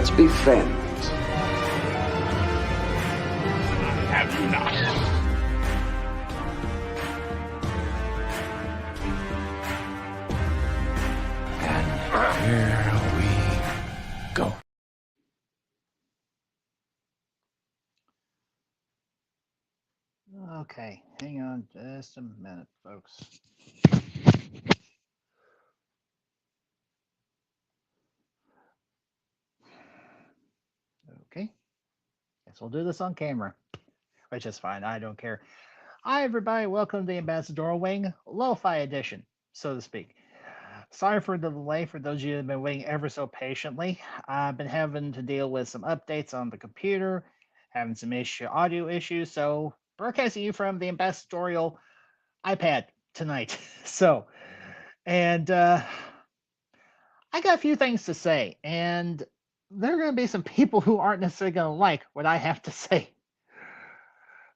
Let's be friends. Have you not? And here we go. Okay, hang on just a minute, folks. Okay, guess we'll do this on camera, which is fine. I don't care. Hi, everybody. Welcome to the Ambassadorial Wing Lo-Fi Edition, so to speak. Sorry for the delay for those of you who have been waiting ever so patiently. I've been having to deal with some updates on the computer, having some audio issues, so broadcasting you from the Ambassadorial iPad tonight. And I got a few things to say, and there are going to be some people who aren't necessarily going to like what I have to say.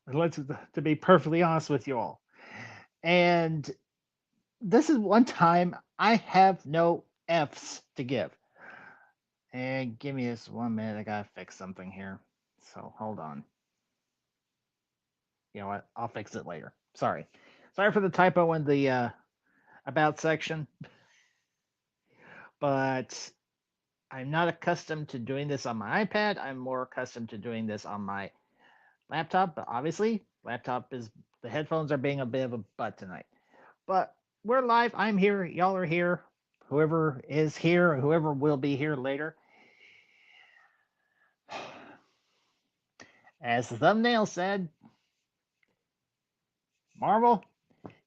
To be perfectly honest with you all. And this is one time I have no F's to give. And give me just 1 minute. I got to fix something here. So hold on. You know what? I'll fix it later. Sorry. Sorry for the typo in the about section. But I'm not accustomed to doing this on my iPad. I'm more accustomed to doing this on my laptop. But obviously, the headphones are being a bit of a butt tonight. But we're live. I'm here. Y'all are here. Whoever is here, or whoever will be here later. As the thumbnail said, Marvel,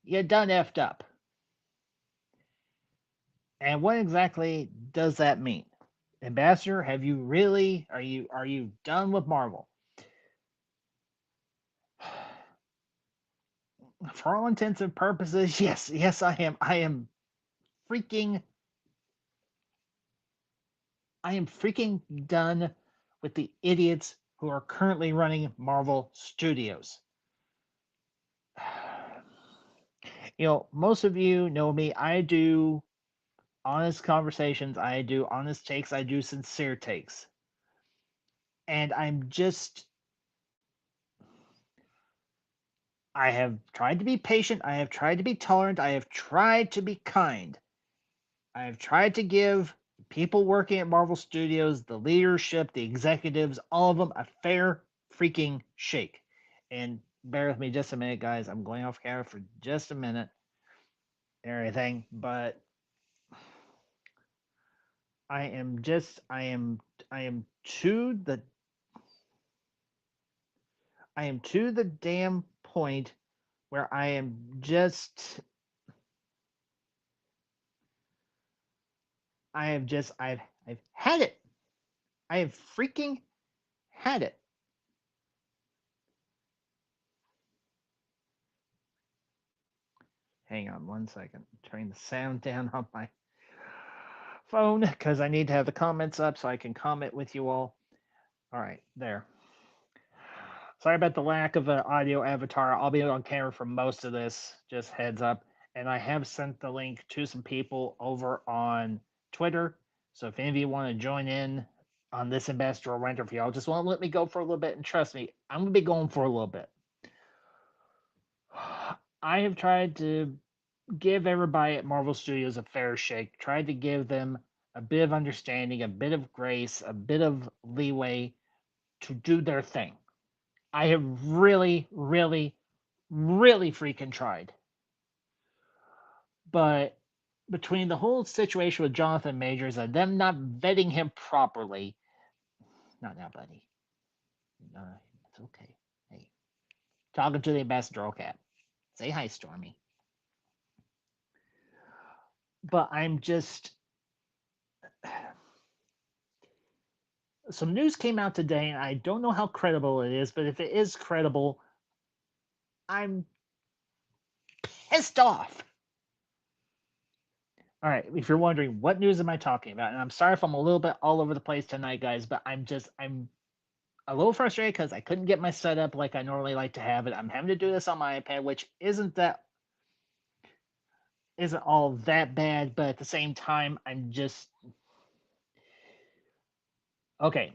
you done effed up. And what exactly does that mean? Ambassador, are you done with Marvel? For all intents and purposes, yes, I am. I am freaking done with the idiots who are currently running Marvel Studios. You know, most of you know me. I do honest conversations. I do honest takes. I do sincere takes. And I have tried to be patient. I have tried to be tolerant. I have tried to be kind. I have tried to give people working at Marvel Studios, the leadership, the executives, all of them, a fair freaking shake. And bear with me just a minute, guys. I'm going off camera for just a minute and everything, but I am to the damn point where I've had it. I have freaking had it. Hang on 1 second. Turning the sound down on my phone because I need to have the comments up so I can comment with you all. All right, there. Sorry about the lack of an audio avatar. I'll be on camera for most of this, just heads up. And I have sent the link to some people over on Twitter. So if any of you want to join in on this Ambassadorial Rant, if y'all just want to let me go for a little bit, and trust me, I'm going to be going for a little bit. I have tried to give everybody at Marvel Studios a fair shake, tried to give them a bit of understanding, a bit of grace, a bit of leeway to do their thing. I have really, really, really freaking tried. But between the whole situation with Jonathan Majors and them not vetting him properly, not now, buddy. It's okay. Hey, talking to the Ambassadorial Cat. Say hi, Stormy. But I'm just. Some news came out today, and I don't know how credible it is, but if it is credible, I'm pissed off. All right, if you're wondering, what news am I talking about? And I'm sorry if I'm a little bit all over the place tonight, guys, but I'm a little frustrated because I couldn't get my setup like I normally like to have it. I'm having to do this on my iPad, which isn't all that bad, but at the same time, I'm just Okay,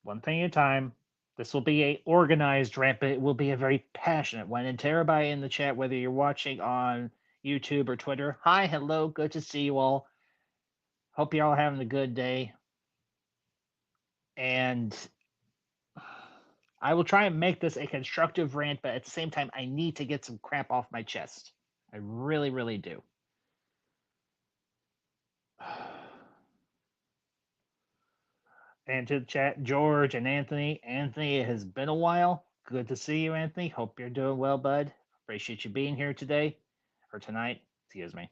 one thing at a time. This will be a organized rant, but it will be a very passionate one. And to everybody in the chat, whether you're watching on YouTube or Twitter, hi, hello, good to see you all. Hope you're all having a good day. And I will try and make this a constructive rant, but at the same time, I need to get some crap off my chest. I really, really do. And to the chat, George and Anthony. Anthony, it has been a while. Good to see you, Anthony. Hope you're doing well, bud. Appreciate you being here today or tonight. Excuse me.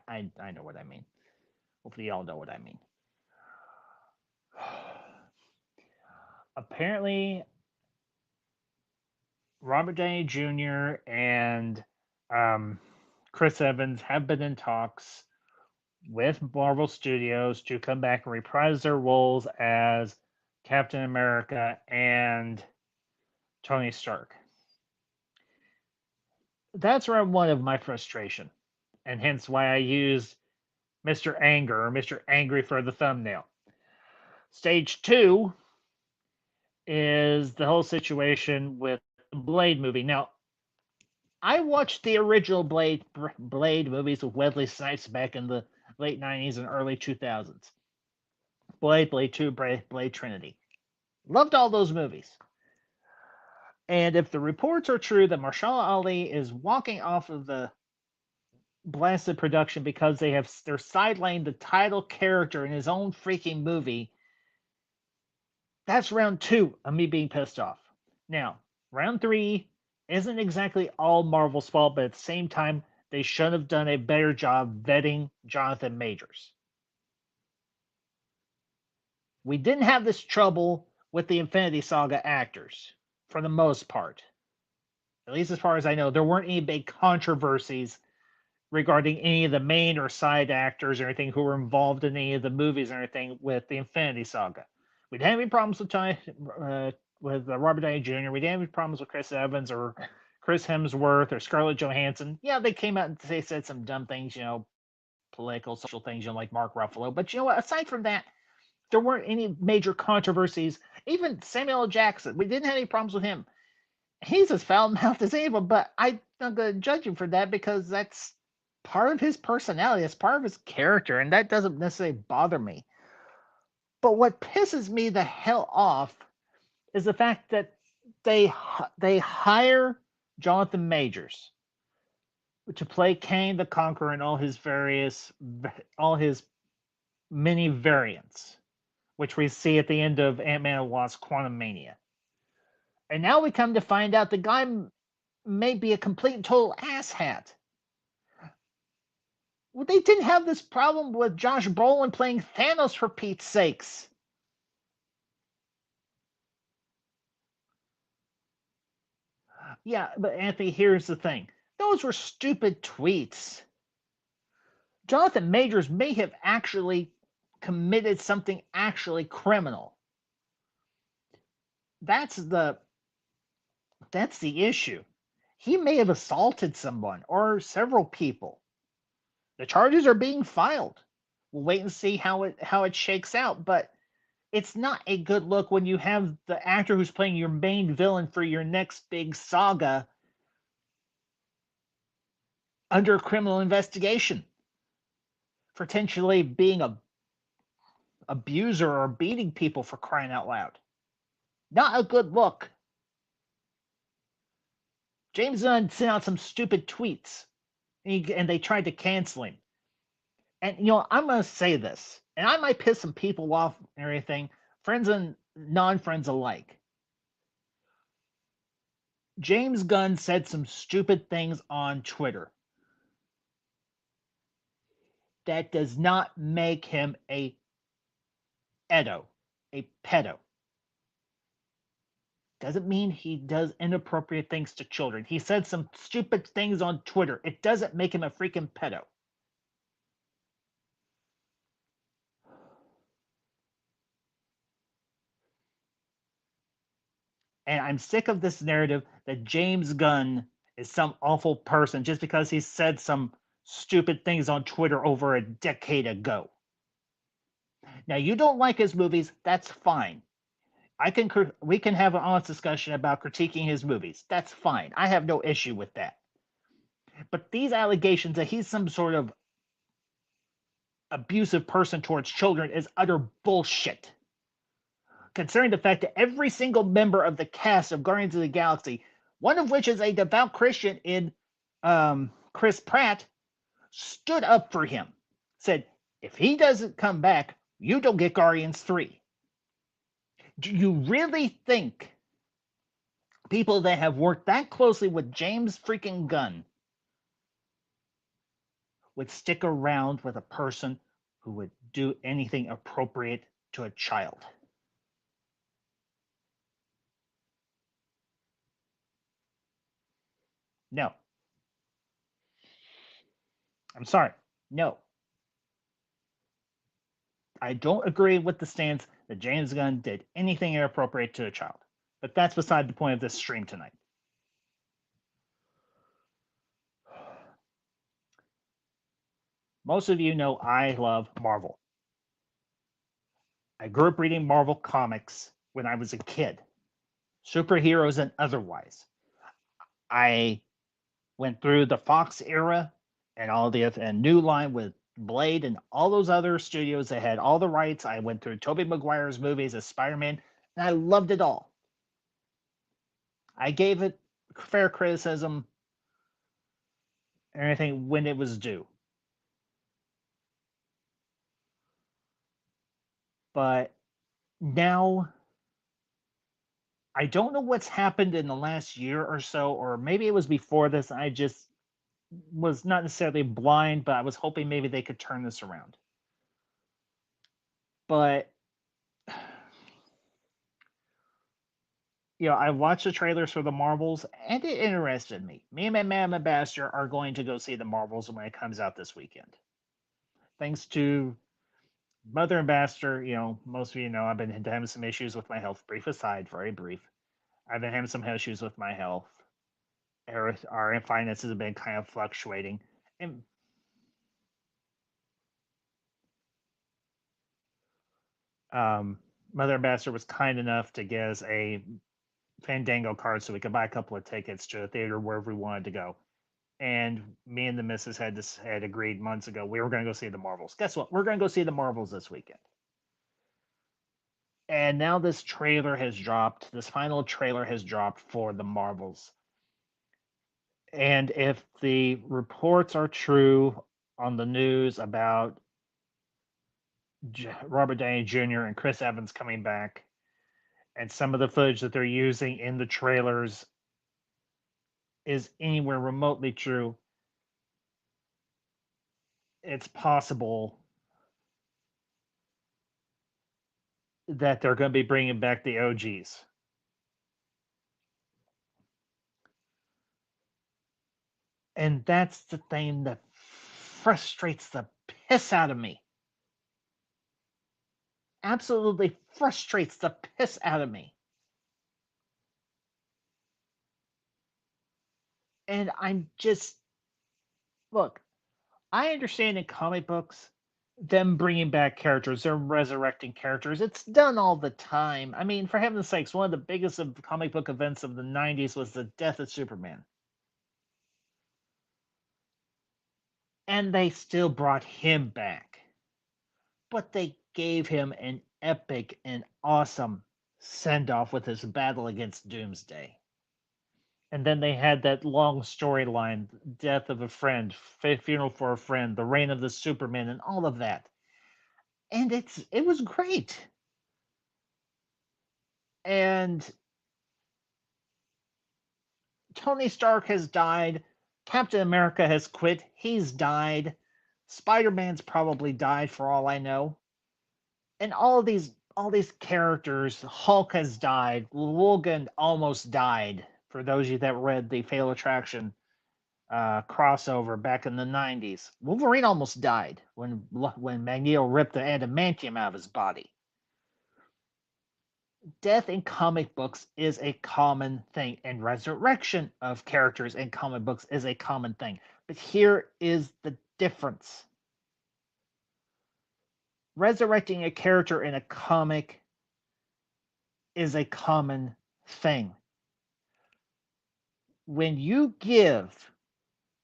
I know what I mean. Hopefully, y'all know what I mean. Apparently, Robert Downey Jr. and Chris Evans have been in talks with Marvel Studios to come back and reprise their roles as Captain America and Tony Stark. That's around one of my frustration, and hence why I used Mr. Anger or Mr. Angry for the thumbnail. Stage 2 is the whole situation with the Blade movie. Now, I watched the original Blade movies with Wesley Snipes back in the late 90s and early 2000s. Blade 2, Blade Trinity. Loved all those movies. And if the reports are true that Mahershala Ali is walking off of the blasted production because they're sidelined the title character in his own freaking movie, that's round 2 of me being pissed off. Now, round 3 isn't exactly all Marvel's fault, but at the same time, they should have done a better job vetting Jonathan Majors. We didn't have this trouble with the Infinity Saga actors, for the most part. At least as far as I know, there weren't any big controversies regarding any of the main or side actors or anything who were involved in any of the movies or anything with the Infinity Saga. We didn't have any problems with Robert Downey Jr. We didn't have any problems with Chris Evans or Chris Hemsworth or Scarlett Johansson. Yeah, they came out and they said some dumb things, political, social things, like Mark Ruffalo. But you know what? Aside from that, there weren't any major controversies. Even Samuel L. Jackson, we didn't have any problems with him. He's as foul-mouthed as anyone, but I'm not going to judge him for that because that's part of his personality. It's part of his character, and that doesn't necessarily bother me. But what pisses me the hell off is the fact that they hire Jonathan Majors to play Kang the Conqueror in all his many variants, which we see at the end of Ant-Man and Wasp: Quantumania. And now we come to find out the guy may be a complete and total asshat. Well, they didn't have this problem with Josh Brolin playing Thanos, for Pete's sakes. Yeah, but Anthony, here's the thing. Those were stupid tweets. Jonathan Majors may have actually committed something actually criminal. That's the issue. He may have assaulted someone or several people. The charges are being filed. We'll wait and see how it shakes out, but it's not a good look when you have the actor who's playing your main villain for your next big saga under criminal investigation, potentially being a abuser or beating people, for crying out loud. Not a good look. James Gunn sent out some stupid tweets, and they tried to cancel him. And I'm going to say this, and I might piss some people off and everything, friends and non-friends alike. James Gunn said some stupid things on Twitter. That does not make him a pedo. Doesn't mean he does inappropriate things to children. He said some stupid things on Twitter. It doesn't make him a freaking pedo. And I'm sick of this narrative that James Gunn is some awful person just because he said some stupid things on Twitter over a decade ago. Now, you don't like his movies, that's fine. We can have an honest discussion about critiquing his movies. That's fine. I have no issue with that. But these allegations that he's some sort of abusive person towards children is utter bullshit. Considering the fact that every single member of the cast of Guardians of the Galaxy, one of which is a devout Christian in Chris Pratt, stood up for him. Said, if he doesn't come back, you don't get Guardians 3. Do you really think people that have worked that closely with James freaking Gunn would stick around with a person who would do anything appropriate to a child? No. I'm sorry. No. I don't agree with the stance that James Gunn did anything inappropriate to a child. But that's beside the point of this stream tonight. Most of you know I love Marvel. I grew up reading Marvel comics when I was a kid, superheroes and otherwise. I went through the Fox era and all the and New Line with Blade and all those other studios that had all the rights. I went through Tobey Maguire's movies as Spider-Man, and I loved it all. I gave it fair criticism and everything when it was due. But now I don't know what's happened in the last year or so, or maybe it was before this. I just was not necessarily blind, but I was hoping maybe they could turn this around. But I watched the trailers for the Marvels, and it interested me. Me and my man Ambassador are going to go see the Marvels when it comes out this weekend. Thanks to Mother Ambassador, most of you know I've been having some issues with my health. Brief aside, very brief. I've been having some issues with my health. Our finances have been kind of fluctuating. And Mother Ambassador was kind enough to get us a Fandango card so we could buy a couple of tickets to the theater wherever we wanted to go. And me and the missus had agreed months ago we were going to go see the Marvels. Guess what? We're going to go see the Marvels this weekend. And now this trailer has dropped. This final trailer has dropped for the Marvels. And if the reports are true on the news about Robert Downey Jr. and Chris Evans coming back, and some of the footage that they're using in the trailers is anywhere remotely true, it's possible that they're going to be bringing back the OGs. And that's the thing that frustrates the piss out of me. Absolutely frustrates the piss out of me. And I'm just, look, I understand in comic books, them bringing back characters, they're resurrecting characters. It's done all the time. I mean, for heaven's sakes, one of the biggest of comic book events of the 90s was the death of Superman. And they still brought him back. But they gave him an epic and awesome send off with his battle against Doomsday. And then they had that long storyline, death of a friend, funeral for a friend, the reign of the Superman, and all of that. And it was great. And Tony Stark has died. Captain America has quit. He's died. Spider-Man's probably died for all I know. And all these characters, Hulk has died. Logan almost died. For those of you that read the Fatal Attraction crossover back in the 90s, Wolverine almost died when Magneto ripped the adamantium out of his body. Death in comic books is a common thing, and resurrection of characters in comic books is a common thing. But here is the difference. resurrecting a character in a comic is a common thing. When you give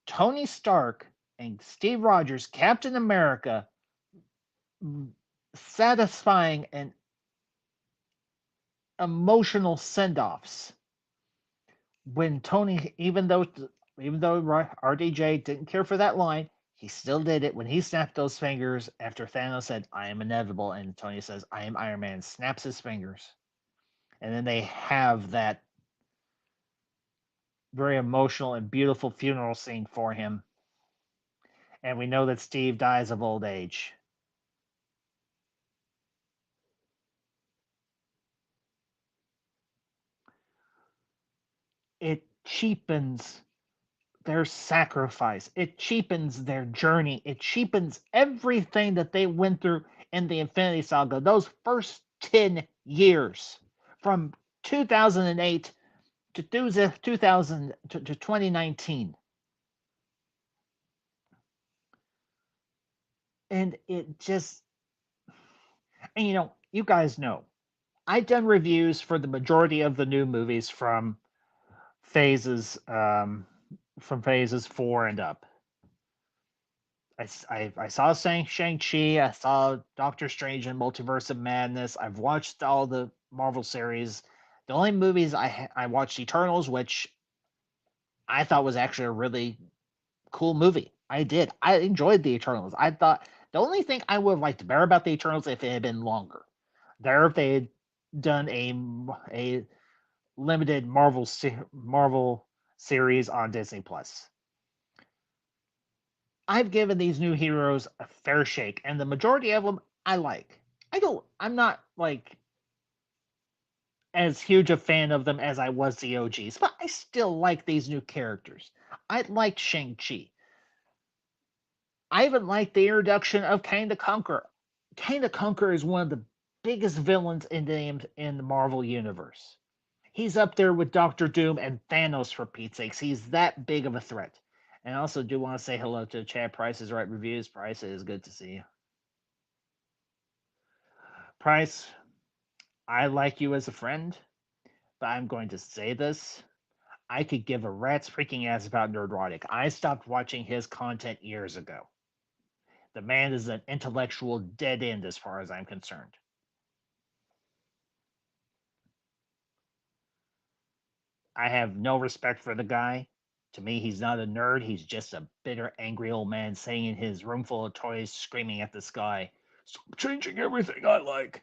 Tony Stark and Steve Rogers, Captain America, satisfying and emotional send-offs, when Tony, even though RDJ didn't care for that line, he still did it when he snapped those fingers after Thanos said, "I am inevitable," and Tony says, "I am Iron Man," snaps his fingers, and then they have that very emotional and beautiful funeral scene for him, and we know that Steve dies of old age. It cheapens their sacrifice. It cheapens their journey. It cheapens everything that they went through in the Infinity Saga, those first 10 years from 2008 to 2000 to 2019. And it just, and you guys know, I've done reviews for the majority of the new movies phases um, from phases 4 and up. I saw Shang-Chi, I saw Doctor Strange and Multiverse of Madness. I've watched all the Marvel series. The only movies I watched Eternals, which I thought was actually a really cool movie. I did. I enjoyed the Eternals. I thought the only thing I would have liked better about the Eternals if it had been longer. There, if they had done a limited Marvel series on Disney Plus. I've given these new heroes a fair shake, and the majority of them I like. I'm not like as huge a fan of them as I was the OGs, but I still like these new characters. I liked Shang-Chi. I even liked the introduction of Kang the Conqueror. Kang the Conqueror is one of the biggest villains in the Marvel universe. He's up there with Doctor Doom and Thanos, for Pete's sakes. He's that big of a threat. And I also do want to say hello to Chad Price is right reviews. Price, it is good to see you. Price, I like you as a friend, but I'm going to say this. I could give a rat's freaking ass about Nerdrotic. I stopped watching his content years ago. The man is an intellectual dead end as far as I'm concerned. I have no respect for the guy. To me, he's not a nerd. He's just a bitter, angry old man sitting in his room full of toys, screaming at the sky, "Stop changing everything I like."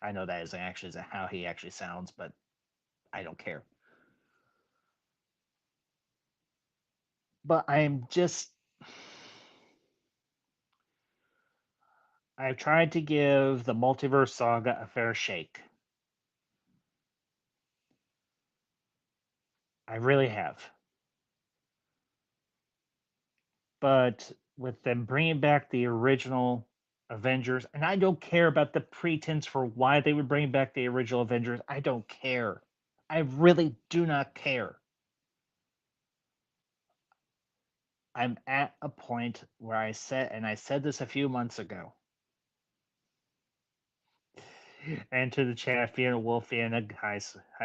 I know that isn't actually how he actually sounds, but I don't care. But I've tried to give the Multiverse Saga a fair shake. I really have. But with them bringing back the original Avengers, and I don't care about the pretense for why they would bring back the original Avengers. I don't care. I really do not care. I'm at a point where I said this a few months ago. And to the chat, Fiona Wolf, Fiona, hi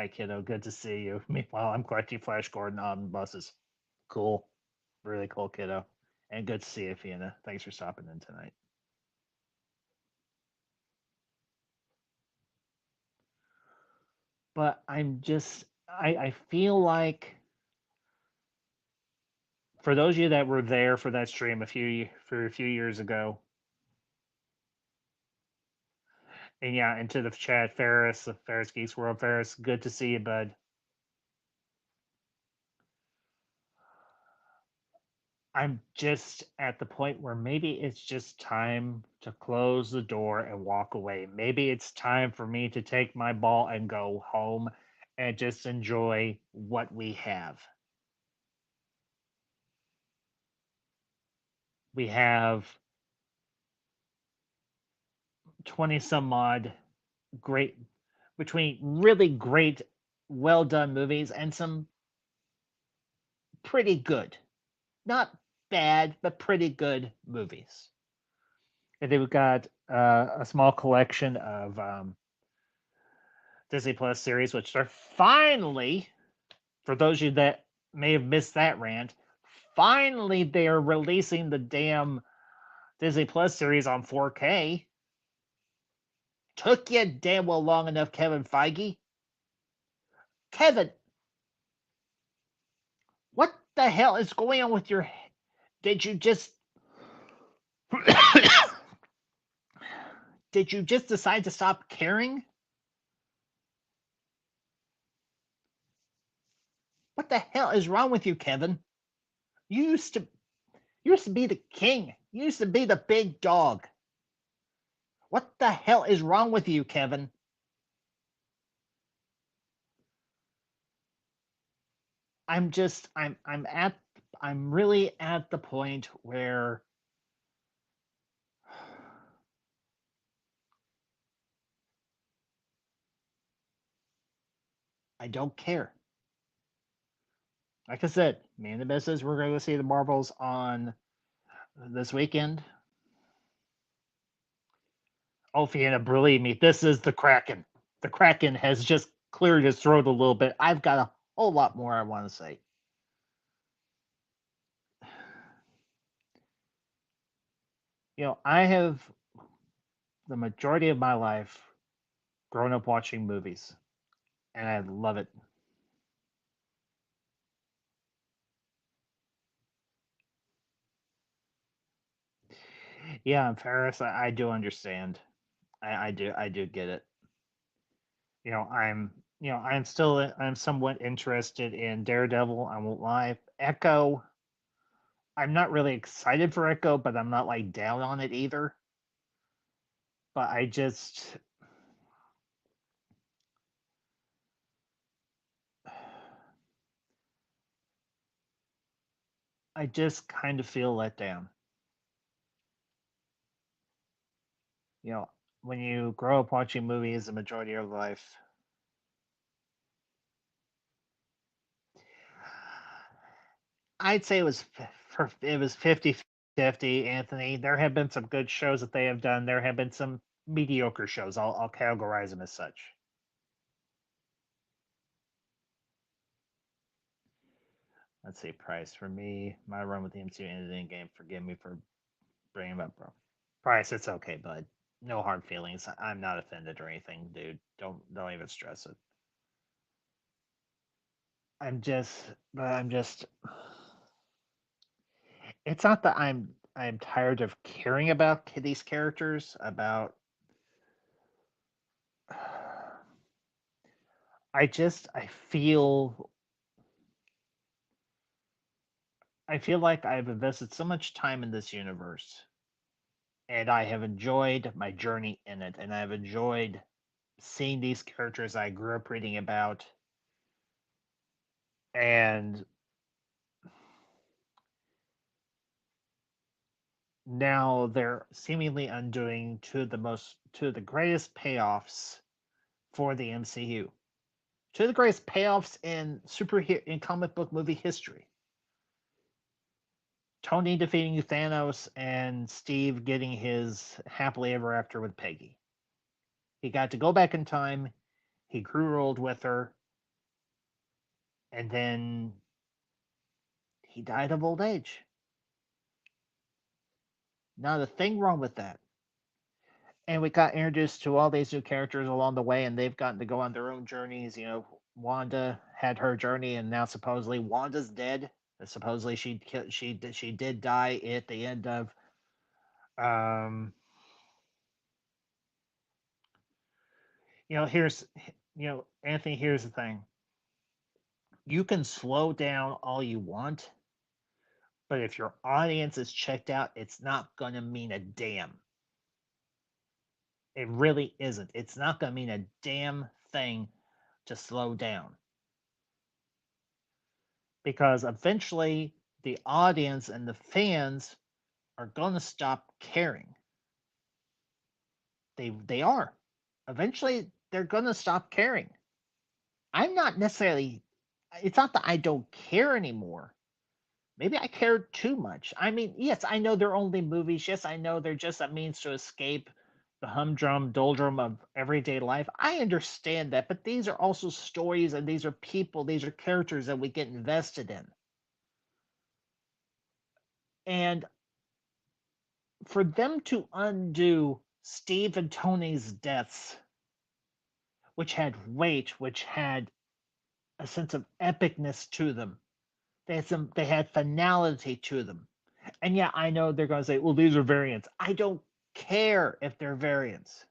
kiddo, good to see you. Meanwhile, I'm collecting Flash Gordon omnibuses. Cool, really cool, kiddo, and good to see you, Fiona. Thanks for stopping in tonight. But I feel like for those of you that were there for that stream a few years ago, and yeah, into the chat, Ferris Geeks World, Ferris, good to see you, bud. I'm just at the point where maybe it's just time to close the door and walk away. Maybe it's time for me to take my ball and go home and just enjoy what we have. We have 20 some odd great, between really great, well done movies and some pretty good, not bad, but pretty good movies. And then we've got a small collection of Disney Plus series, which they're finally, for those of you that may have missed that rant, finally they are releasing the damn Disney Plus series on 4K. Took you damn well long enough, Kevin Feige. Kevin, what the hell is going on with your head? Did you just did you just decide to stop caring? What the hell is wrong with you, Kevin? You used to be the king. You used to be the big dog. What the hell is wrong with you, Kevin? I'm really at the point where I don't care. Like I said, me and the missus, we're going to see the Marvels on this weekend. Oh, Fiona, believe me, this is the Kraken. The Kraken has just cleared his throat a little bit. I've got a whole lot more I want to say. I have the majority of my life grown up watching movies, and I love it. Yeah, in Paris, I do understand. I do get it. You know, I'm I'm somewhat interested in Daredevil. I won't lie. Echo, I'm not really excited for Echo, but I'm not like down on it either. But I just kind of feel let down. You know, when you grow up watching movies the majority of your life, I'd say it was 50-50, Anthony. There have been some good shows that they have done. There have been some mediocre shows. I'll categorize them as such. Let's see, Price. For me, my run with the MCU ended in game. Forgive me for bringing him up, bro. Price, it's okay, bud. No hard feelings. I'm not offended or anything, dude. Don't even stress it. I'm just. It's not that I'm tired of caring about these characters. I I feel like I've invested so much time in this universe, and I have enjoyed my journey in it, and I've enjoyed seeing these characters I grew up reading about, and now they're seemingly undoing two of the greatest payoffs for the MCU. Two of the greatest payoffs in comic book movie history. Tony defeating Thanos and Steve getting his happily ever after with Peggy. He got to go back in time. He grew old with her, and then he died of old age. Not a thing wrong with that. And we got introduced to all these new characters along the way, and they've gotten to go on their own journeys. Wanda had her journey, and now supposedly Wanda's dead. Supposedly she did die at the end of um. Here's Anthony. Here's the thing. You can slow down all you want, but if your audience is checked out, it's not gonna mean a damn. It really isn't. It's not gonna mean a damn thing to slow down. Because eventually the audience and the fans are going to stop caring. They are. Eventually they're going to stop caring. I'm not necessarily it's not that I don't care anymore. maybe I cared too much. I mean, yes, I know they're only movies. Yes, I know they're just a means to escape the humdrum doldrum of everyday life. I understand that, but these are also stories and these are people, these are characters that we get invested in. And for them to undo Steve and Tony's deaths, which had weight, which had a sense of epicness to them, they had finality to them. And yeah, I know they're going to say, well, these are variants. I don't care if they're variants.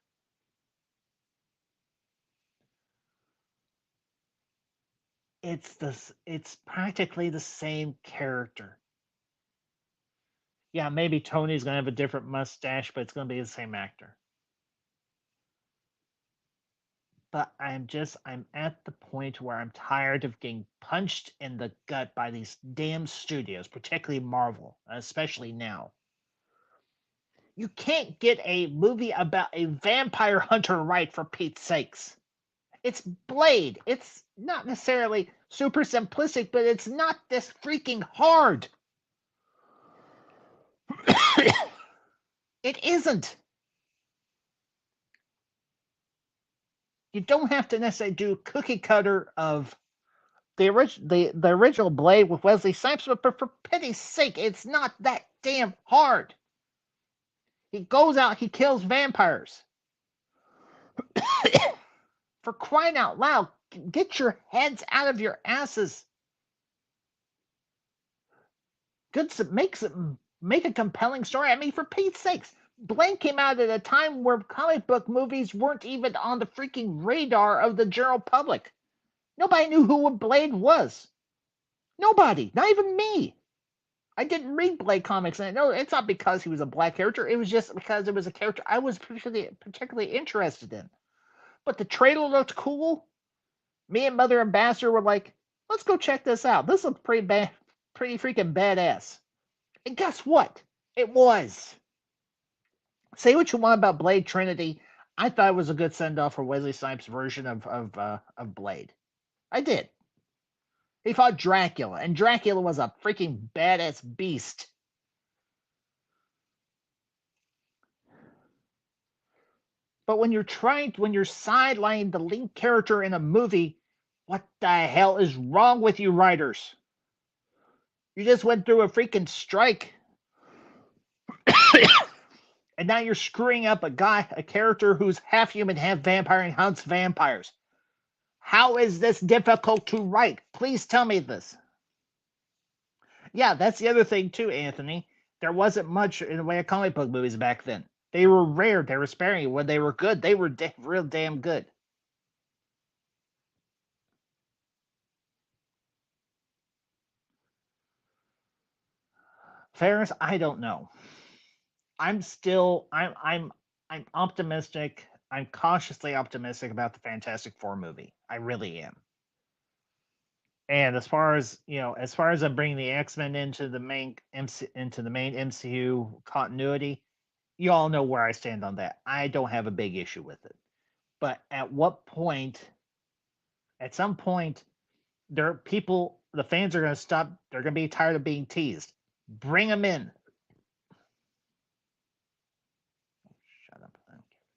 It's practically the same character. Yeah, maybe Tony's going to have a different mustache, but it's going to be the same actor. But I'm at the point where I'm tired of getting punched in the gut by these damn studios, particularly Marvel, especially now. You can't get a movie about a vampire hunter right, for Pete's sakes. It's Blade. It's not necessarily super simplistic, but it's not this freaking hard. It isn't. You don't have to necessarily do cookie cutter of the original Blade with Wesley Snipes, but for pity's sake, it's not that damn hard. He goes out, he kills vampires. For crying out loud, get your heads out of your asses. Good, make a compelling story. I mean, for Pete's sakes, Blade came out at a time where comic book movies weren't even on the freaking radar of the general public. Nobody knew who Blade was. Nobody, not even me. I didn't read Blade comics, and no, it's not because he was a black character. It was just because it was a character I was particularly interested in. But the trailer looked cool. Me and Mother Ambassador were like, "Let's go check this out. This looks pretty freaking badass." And guess what? It was. Say what you want about Blade Trinity. I thought it was a good send off for Wesley Snipes' version of Blade. I did. He fought Dracula, and Dracula was a freaking badass beast. But when you're sidelining the lead character in a movie, what the hell is wrong with you writers? You just went through a freaking strike, and now you're screwing up a character who's half human, half vampire, and hunts vampires. How is this difficult to write? Please tell me this. Yeah, that's the other thing too, Anthony. There wasn't much in the way of comic book movies back then. They were rare. They were sparing. When they were good, they were real damn good. Fairness, I don't know. I'm still I'm optimistic. I'm cautiously optimistic about the Fantastic Four movie. I really am. And as far as I'm bringing the X-Men into the main MCU continuity, you all know where I stand on that. I don't have a big issue with it. But at what point, at some point, the fans are going to stop. They're going to be tired of being teased. Bring them in. Shut up. I don't care about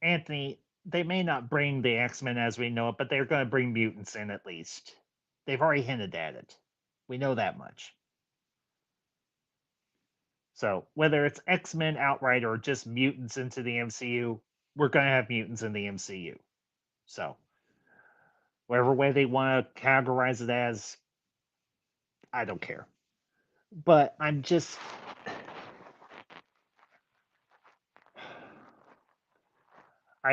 you. Anthony, they may not bring the X-Men as we know it, but they're going to bring mutants in at least. They've already hinted at it. We know that much. So whether it's X-Men outright or just mutants into the MCU, we're going to have mutants in the MCU. So whatever way they want to categorize it as, I don't care. But I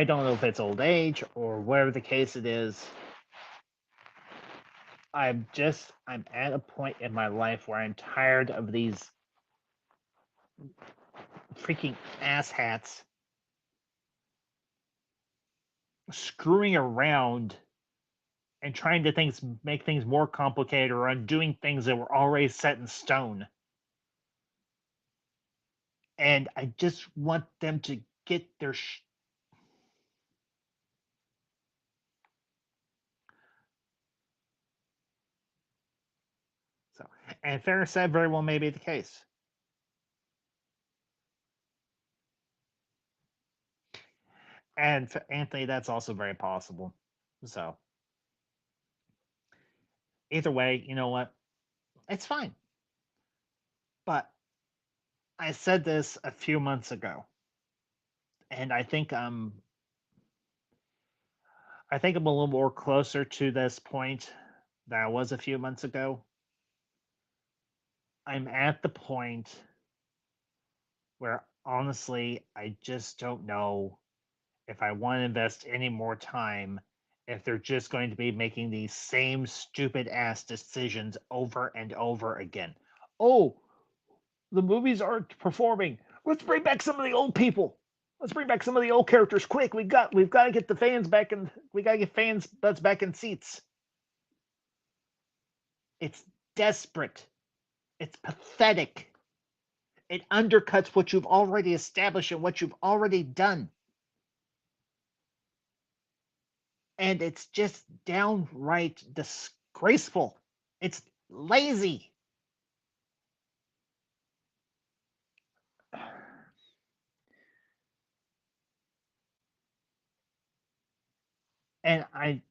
don't know if it's old age or whatever the case it is. I'm at a point in my life where I'm tired of these freaking asshats screwing around and trying to make things more complicated or undoing things that were already set in stone. And I just want them to get their And Ferris said very well may be the case. And Anthony, that's also very possible. So either way, you know what? It's fine. But I said this a few months ago, and I think I'm a little more closer to this point than I was a few months ago. I'm at the point where honestly, I just don't know if I want to invest any more time if they're just going to be making these same stupid ass decisions over and over again. Oh, the movies aren't performing. Let's bring back some of the old people. Let's bring back some of the old characters quick. We've got to get the fans back in. We got to get fans butts back in seats. It's desperate. It's pathetic. It undercuts what you've already established and what you've already done. And it's just downright disgraceful. It's lazy. And a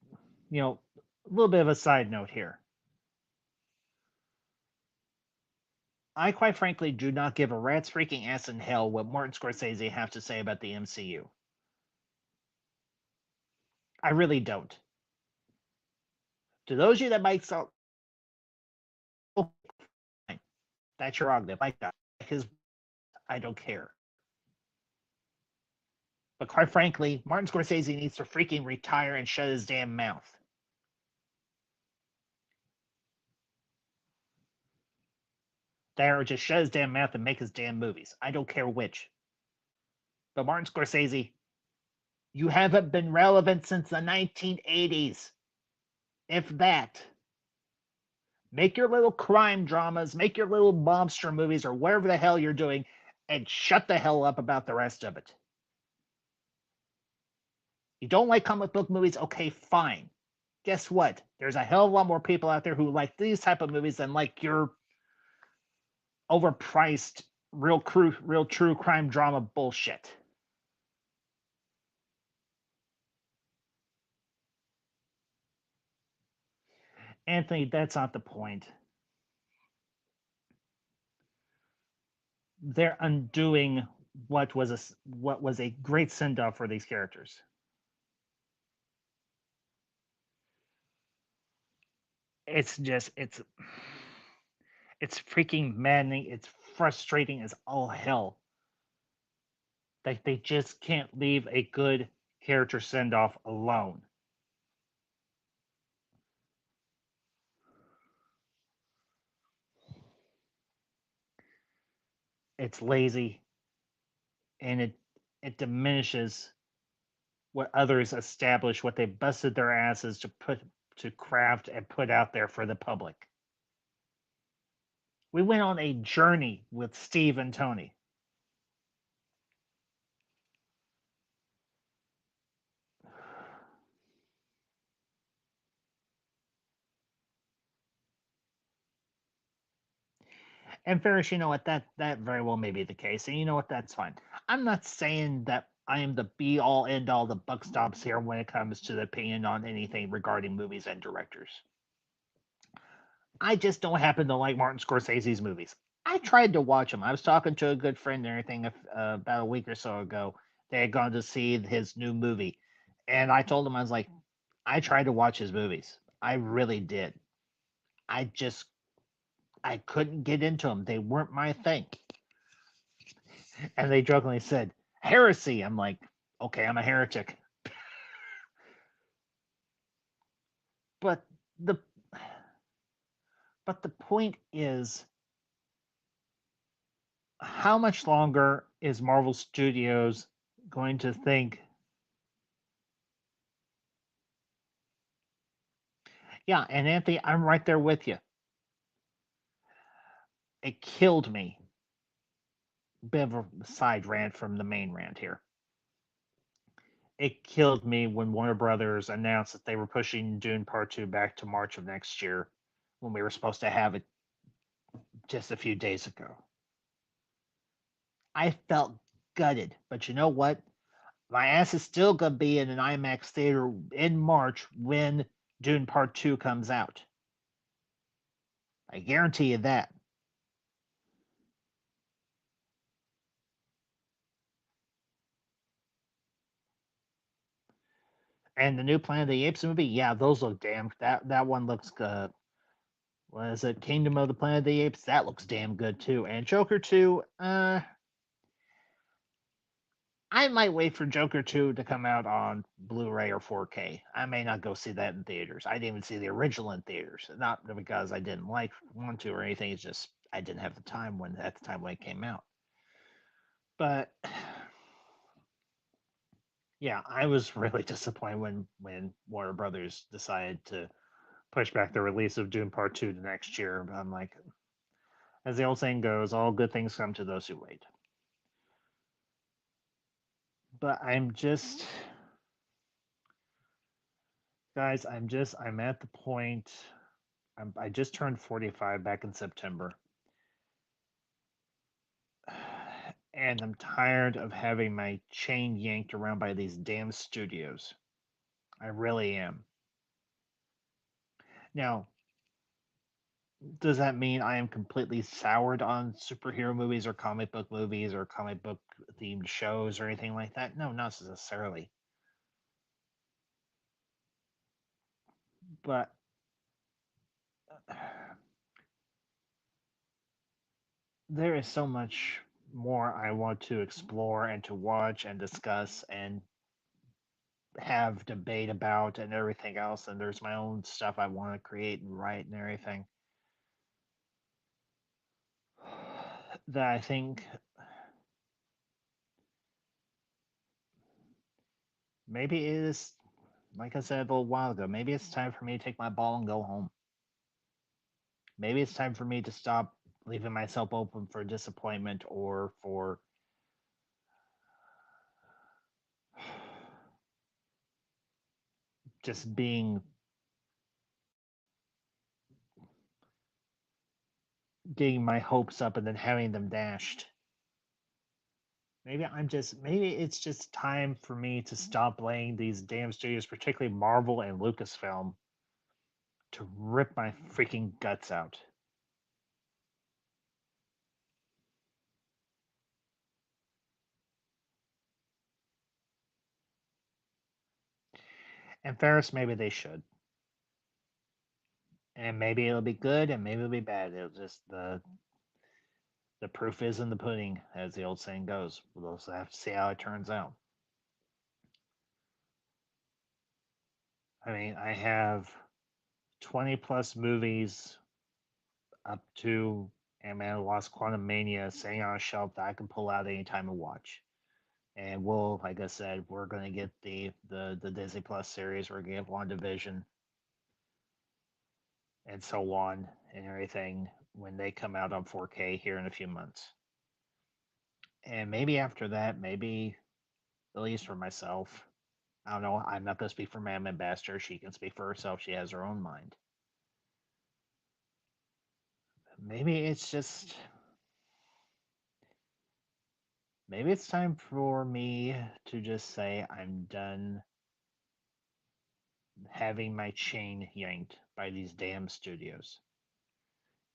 little bit of a side note here. I quite frankly do not give a rat's freaking ass in hell what Martin Scorsese has to say about the MCU. I really don't. To those of you that might say, oh, fine, that's your prerogative. Like that. I don't care. But quite frankly, Martin Scorsese needs to freaking retire and shut his damn mouth. There, just shut his damn mouth and make his damn movies. I don't care which. But Martin Scorsese, you haven't been relevant since the 1980s. If that. Make your little crime dramas, make your little mobster movies or whatever the hell you're doing, and shut the hell up about the rest of it. You don't like comic book movies? Okay, fine. Guess what? There's a hell of a lot more people out there who like these type of movies than like your overpriced real true crime drama bullshit. Anthony, that's not the point. They're undoing what was a great send off for these characters. It's freaking maddening. It's frustrating as all hell. Like they just can't leave a good character send off alone. It's lazy and it diminishes what others establish, what they busted their asses to craft and put out there for the public. We went on a journey with Steve and Tony. And Ferris, you know what? That very well may be the case, and you know what? That's fine. I'm not saying that I am the be all end all, the buck stops here when it comes to the opinion on anything regarding movies and directors. I just don't happen to like Martin Scorsese's movies. I tried to watch them. I was talking to a good friend and everything about a week or so ago. They had gone to see his new movie, and I told him I was like, I tried to watch his movies. I really did. I just I couldn't get into them. They weren't my thing. And they jokingly said, heresy. I'm like, okay, I'm a heretic. But the but the point is, how much longer is Marvel Studios going to think? Yeah, and Anthony, I'm right there with you. It killed me. Bit of a side rant from the main rant here. It killed me when Warner Brothers announced that they were pushing Dune Part 2 back to March of next year when we were supposed to have it just a few days ago. I felt gutted, but you know what? My ass is still gonna be in an IMAX theater in March when Dune Part 2 comes out. I guarantee you that. And the new Planet of the Apes movie, yeah, those look damn. That one looks good. What is it? Kingdom of the Planet of the Apes. That looks damn good too. And Joker 2. I might wait for Joker 2 to come out on Blu-ray or 4K. I may not go see that in theaters. I didn't even see the original in theaters. Not because I didn't want to or anything. It's just I didn't have the time at the time when it came out. But yeah, I was really disappointed when Warner Brothers decided to push back the release of Dune Part 2 to next year. But I'm like, as the old saying goes, all good things come to those who wait. But I'm just, guys, I'm at the point. I just turned 45 back in September. And I'm tired of having my chain yanked around by these damn studios. I really am. Now, does that mean I am completely soured on superhero movies or comic book movies or comic book themed shows or anything like that? No, not necessarily. But there is so much more I want to explore and to watch and discuss and have debate about and everything else. And there's my own stuff I want to create and write and everything that I think maybe it is, like I said a little while ago, maybe it's time for me to take my ball and go home. Maybe it's time for me to stop leaving myself open for disappointment or for just being getting my hopes up and then having them dashed. Maybe it's just time for me to stop blaming these damn studios, particularly Marvel and Lucasfilm, to rip my freaking guts out. And Ferris, maybe they should. And maybe it'll be good and maybe it'll be bad. It'll just the proof is in the pudding, as the old saying goes. We'll also have to see how it turns out. I mean, I have 20 plus movies up to Ant-Man Lost Quantum Mania sitting on a shelf that I can pull out anytime and watch. And we'll, like I said, we're gonna get the Disney Plus series. We're gonna get WandaVision and so on and everything when they come out on 4K here in a few months. And maybe after that, maybe at least for myself, I don't know. I'm not gonna speak for Mam Ambassador. She can speak for herself. She has her own mind. Maybe it's just maybe it's time for me to just say I'm done having my chain yanked by these damn studios.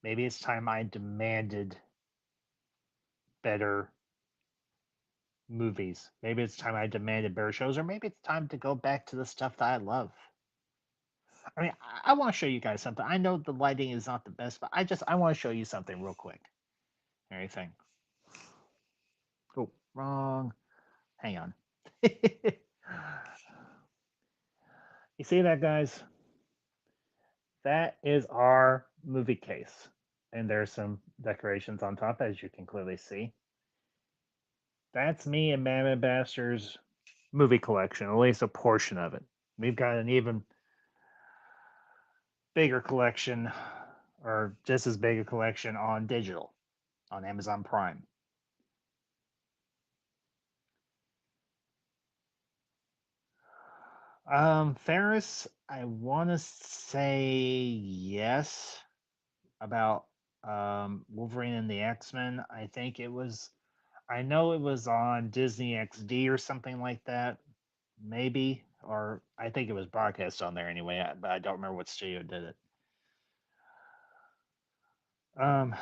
Maybe it's time I demanded better movies. Maybe it's time I demanded better shows, or maybe it's time to go back to the stuff that I love. I mean, I want to show you guys something. I know the lighting is not the best, but I want to show you something real quick. Everything. Oh, wrong. Hang on. You see that, guys? That is our movie case. And there's some decorations on top, as you can clearly see. That's me and Mam Ambassador's movie collection, at least a portion of it. We've got an even bigger collection, or just as big a collection on digital, on Amazon Prime. Ferris, I want to say yes, about Wolverine and the X-Men. I know it was on Disney XD or something like that, maybe, or I think it was broadcast on there anyway, but I don't remember what studio did it. Um,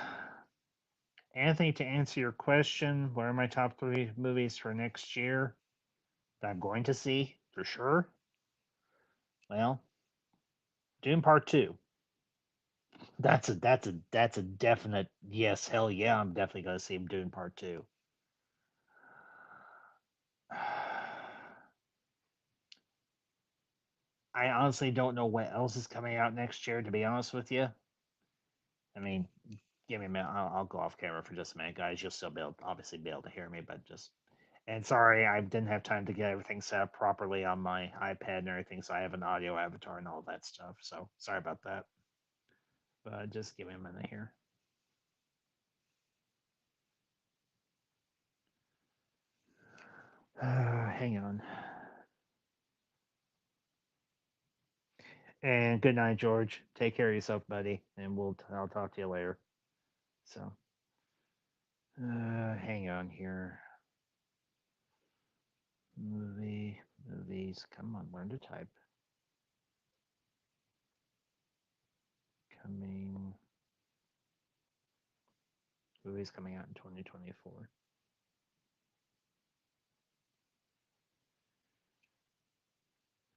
Anthony, to answer your question, what are my top three movies for next year that I'm going to see for sure? Well, Dune Part Two. That's a definite yes. Hell yeah, I'm definitely going to see Dune Part Two. I honestly don't know what else is coming out next year. To be honest with you, I mean, give me a minute. I'll go off camera for just a minute, guys. You'll still obviously be able to hear me, but just and sorry, I didn't have time to get everything set up properly on my iPad and everything, so I have an audio avatar and all that stuff. So sorry about that. But just give me a minute here. Hang on. And good night, George. Take care of yourself, buddy, and I'll talk to you later. So, hang on here. Movies. Come on, learn to type. Coming movies coming out in 2024.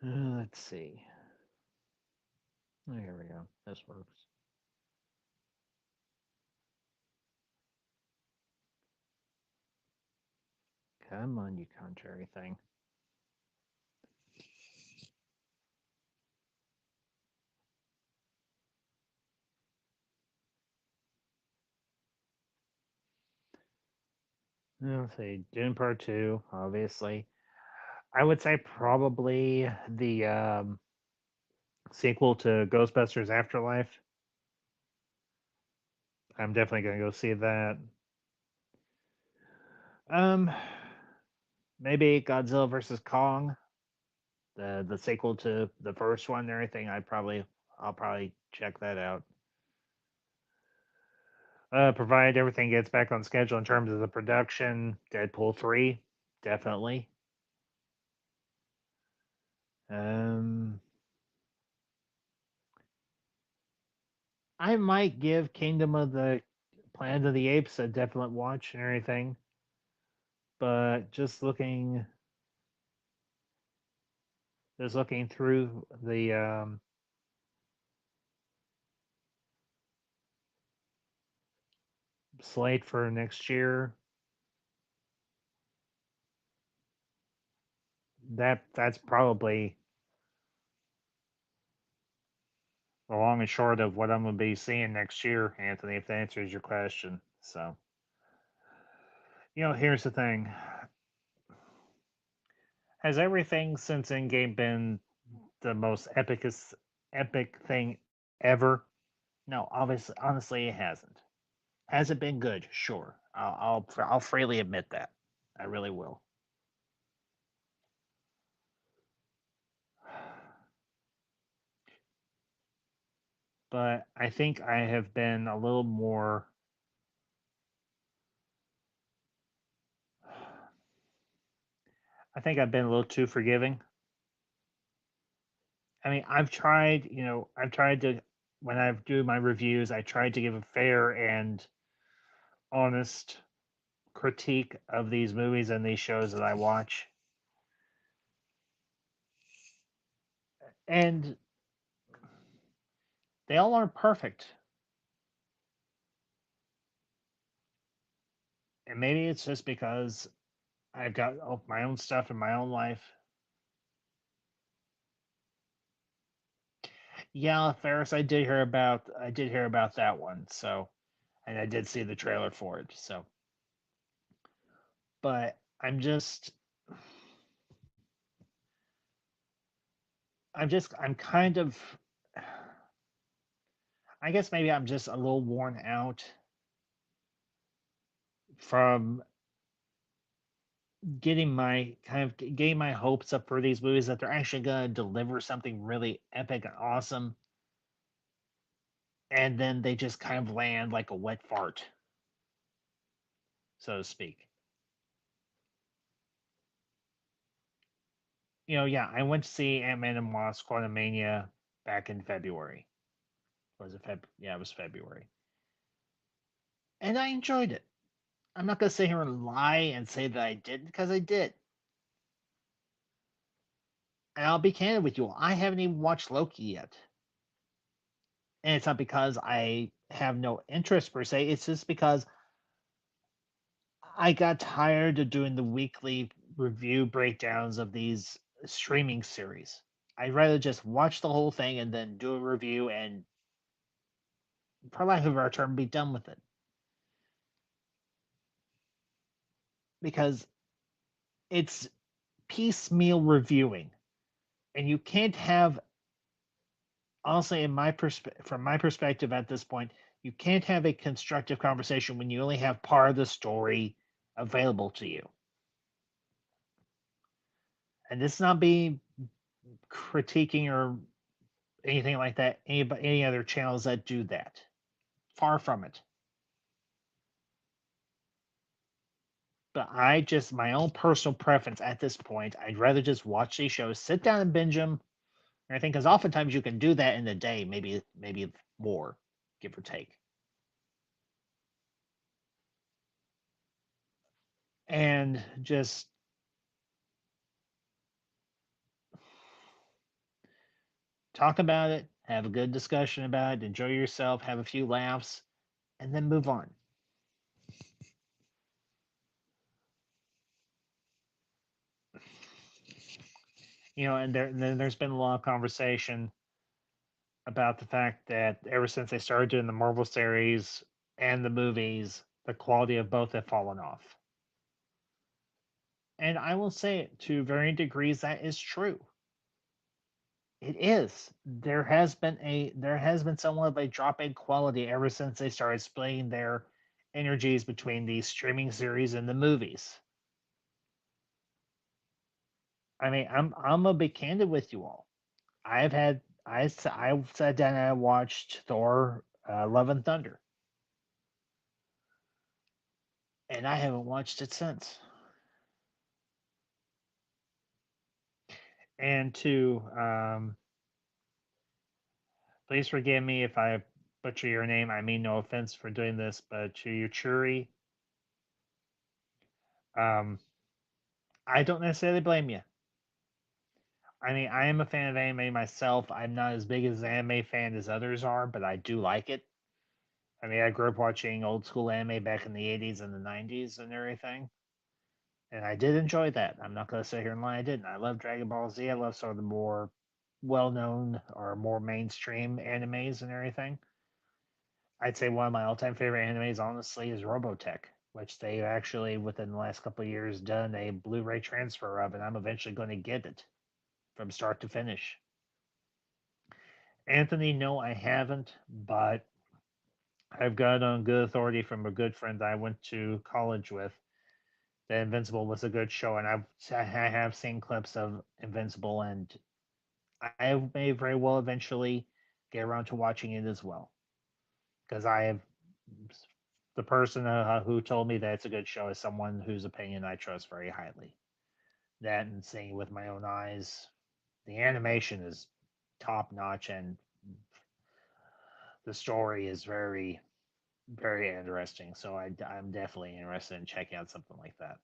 Let's see. Oh, here we go. This works. Come on, you contrary thing. Let's see. Dune Part 2, obviously. I would say probably the sequel to Ghostbusters Afterlife. I'm definitely going to go see that. Um, Maybe Godzilla versus Kong, the sequel to the first one and everything. I'll probably check that out. Provided everything gets back on schedule in terms of the production, Deadpool 3, definitely. Um, I might give Kingdom of the Planet of the Apes a definite watch and everything, but just looking through the slate for next year, that's probably the long and short of what I'm going to be seeing next year, Anthony. If that answers your question, so here's the thing: has everything since Endgame been the most epic thing ever? No, obviously, honestly, it hasn't. Has it been good? Sure, I'll freely admit that. I really will. But I think I have been a little more. I think I've been a little too forgiving. I mean, I've tried to, when I do my reviews, I tried to give a fair and honest critique of these movies and these shows that I watch. And they all aren't perfect. And maybe it's just because I've got my own stuff in my own life. Yeah, Ferris, I did hear about that one. So, and I did see the trailer for it. So, but I'm kind of, I guess maybe I'm just a little worn out from getting my hopes up for these movies that they're actually going to deliver something really epic and awesome. and then they just kind of land like a wet fart, so to speak. Yeah, I went to see Ant-Man and Wasp: Quantumania back in February. Was it Feb? Yeah, it was February, and I enjoyed it. I'm not gonna sit here and lie and say that I didn't, because I did. And I'll be candid with you. I haven't even watched Loki yet, and it's not because I have no interest per se. It's just because I got tired of doing the weekly review breakdowns of these streaming series. I'd rather just watch the whole thing and then do a review and, for lack of a better term, be done with it. Because it's piecemeal reviewing, and you can't have, honestly, from my perspective at this point, you can't have a constructive conversation when you only have part of the story available to you. And this is not being critiquing or anything like that. Any other channels that do that? Far from it. But my own personal preference at this point, I'd rather just watch these shows, sit down and binge them, and I think because oftentimes you can do that in a day, maybe more, give or take. And just talk about it, have a good discussion about it, enjoy yourself, have a few laughs, and then move on. And then there's been a lot of conversation about the fact that ever since they started doing the Marvel series and the movies, the quality of both have fallen off. And I will say, to varying degrees, that is true. It is. There has been somewhat of a drop in quality ever since they started splitting their energies between the streaming series and the movies. I mean, I'm gonna be candid with you all. I've sat down and I watched Thor: Love and Thunder, and I haven't watched it since. And please forgive me if I butcher your name. I mean no offense for doing this, but to Yuchuri, um, I don't necessarily blame you. I mean, I am a fan of anime myself. I'm not as big as an anime fan as others are, but I do like it. I mean, I grew up watching old school anime back in the 80s and the 90s and everything. And I did enjoy that. I'm not going to sit here and lie, I didn't. I love Dragon Ball Z. I love some of the more well known or more mainstream animes and everything. I'd say one of my all time favorite animes, honestly, is Robotech, which they actually, within the last couple of years, done a Blu ray transfer of, and I'm eventually going to get it from start to finish. Anthony, no, I haven't, but I've got on good authority from a good friend I went to college with that Invincible was a good show, and I have seen clips of Invincible, and I may very well eventually get around to watching it as well, because I have the person who told me that it's a good show is someone whose opinion I trust very highly. That and seeing it with my own eyes, the animation is top notch, and the story is very very interesting. So I'm definitely interested in checking out something like that.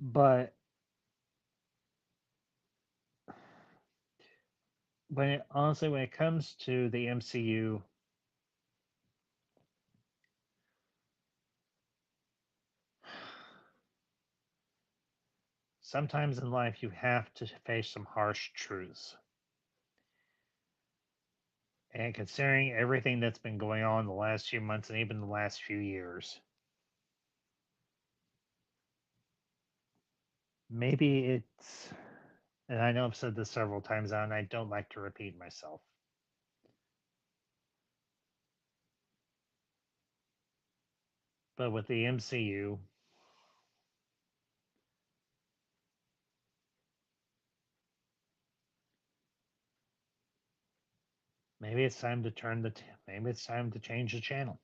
But when it comes to the MCU, sometimes in life you have to face some harsh truths. And considering everything that's been going on the last few months and even the last few years, maybe it's, and I know I've said this several times now, and I don't like to repeat myself, but with the MCU, Maybe it's time to maybe it's time to change the channel.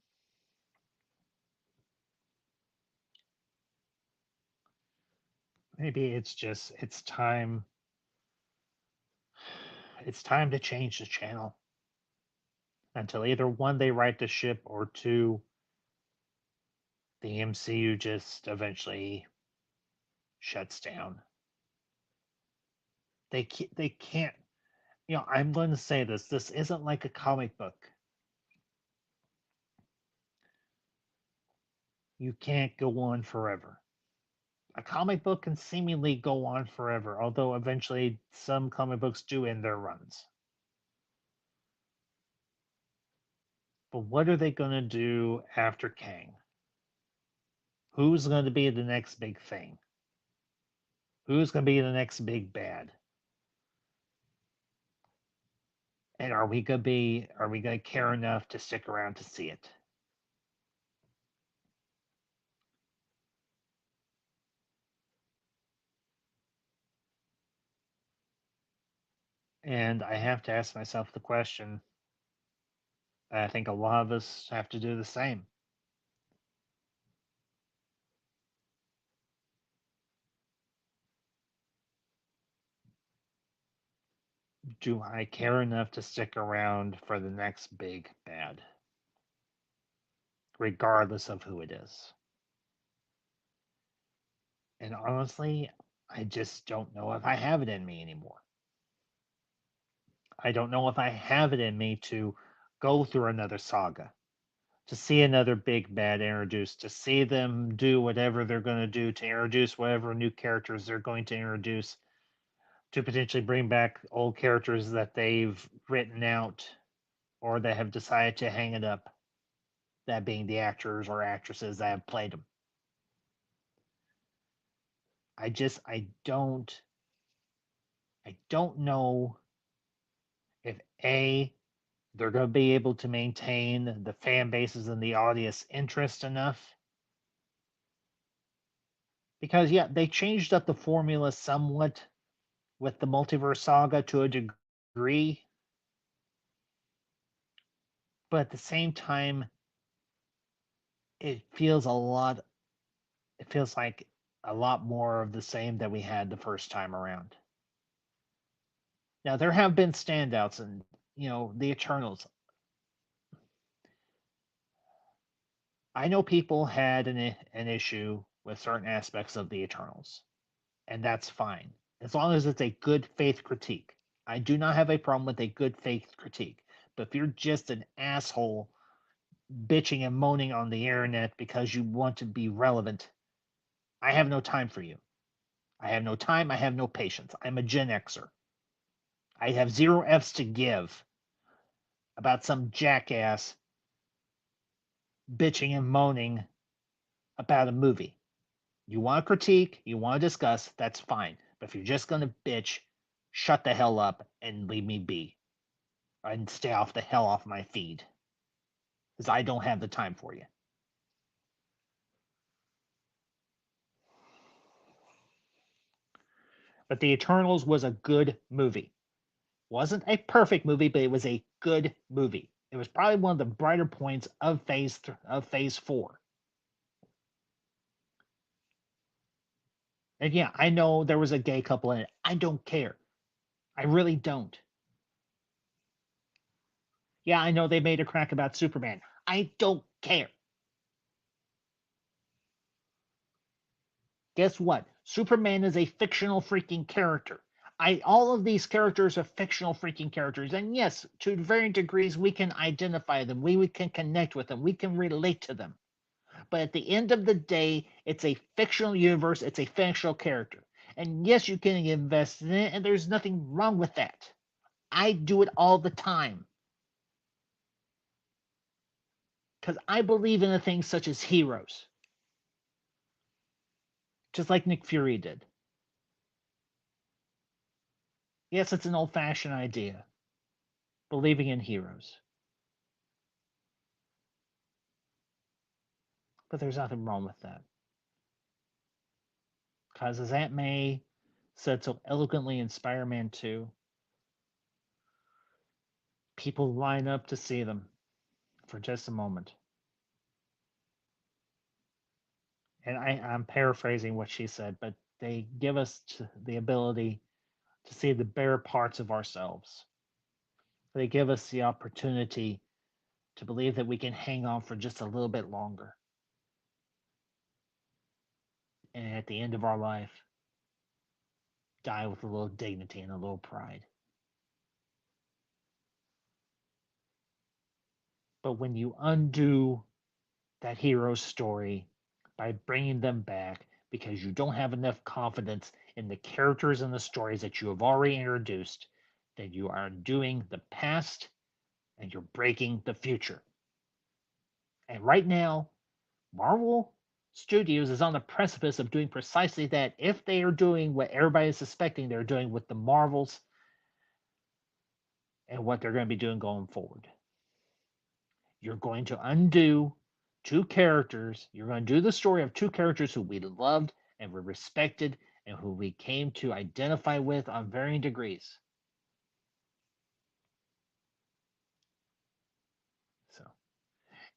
Maybe it's time to change the channel until either one, they right the ship, or two, the MCU just eventually shuts down. They can't, I'm going to say this. This isn't like a comic book. You can't go on forever. A comic book can seemingly go on forever, although eventually some comic books do end their runs. But what are they going to do after Kang? Who's going to be the next big thing? Who's going to be the next big bad? And are we going to care enough to stick around to see it? And I have to ask myself the question. I think a lot of us have to do the same. Do I care enough to stick around for the next big bad, regardless of who it is? And honestly, I just don't know if I have it in me anymore. I don't know if I have it in me to go through another saga, to see another big bad introduced, to see them do whatever they're going to do, to introduce whatever new characters they're going to introduce, to potentially bring back old characters that they've written out or that have decided to hang it up, that being the actors or actresses that have played them. I don't know if A, they're going to be able to maintain the fan bases and the audience interest enough. Because, yeah, they changed up the formula somewhat with the multiverse saga to a degree. But at the same time, it feels like a lot more of the same that we had the first time around. Now, there have been standouts, and, the Eternals. I know people had an issue with certain aspects of the Eternals, and that's fine as long as it's a good faith critique. I do not have a problem with a good faith critique, but if you're just an asshole bitching and moaning on the internet because you want to be relevant, I have no time for you. I have no time. I have no patience. I'm a Gen Xer. I have zero F's to give about some jackass bitching and moaning about a movie. You want to critique, you want to discuss, that's fine. But if you're just going to bitch, shut the hell up and leave me be. And stay off the hell off my feed. Because I don't have the time for you. But The Eternals was a good movie. Wasn't a perfect movie, but it was a good movie. It was probably one of the brighter points of phase 4. And yeah, I know there was a gay couple in it. I don't care. I really don't. Yeah, I know they made a crack about Superman. I don't care. Guess what? Superman is a fictional freaking character. All of these characters are fictional freaking characters. And yes, to varying degrees, we can identify them. We can connect with them. We can relate to them. But at the end of the day, it's a fictional universe. It's a fictional character. And yes, you can invest in it, and there's nothing wrong with that. I do it all the time. Because I believe in a thing such as heroes. Just like Nick Fury did. Yes, it's an old fashioned idea. Believing in heroes. But there's nothing wrong with that. Because as Aunt May said so eloquently in Spider Man 2, people line up to see them for just a moment. And I'm paraphrasing what she said, but they give us the ability to see the bare parts of ourselves. They give us the opportunity to believe that we can hang on for just a little bit longer. And at the end of our life, die with a little dignity and a little pride. But when you undo that hero's story by bringing them back because you don't have enough confidence in the characters and the stories that you have already introduced, then you are undoing the past and you're breaking the future. And right now, Marvel Studios is on the precipice of doing precisely that if they are doing what everybody is suspecting they're doing with the Marvels and what they're going to be doing going forward. You're going to undo two characters. You're going to do the story of two characters who we loved and we respected and who we came to identify with on varying degrees. So,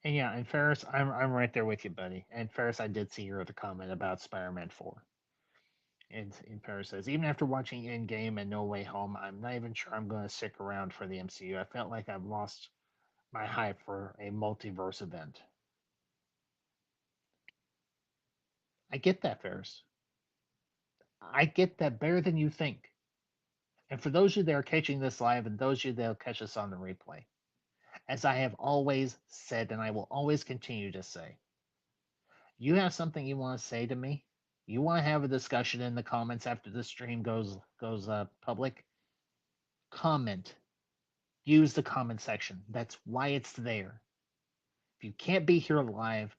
and yeah, and Ferris, I'm right there with you, buddy. And Ferris, I did see your other comment about Spider-Man 4. And Ferris says, even after watching Endgame and No Way Home, I'm not even sure I'm going to stick around for the MCU. I felt like I've lost my hype for a multiverse event. I get that, Ferris. I get that better than you think. And for those of you that are catching this live and those of you that will catch us on the replay, as I have always said and I will always continue to say, you have something you want to say to me, you want to have a discussion in the comments after the stream goes public, comment. Use the comment section. That's why it's there. If you can't be here live,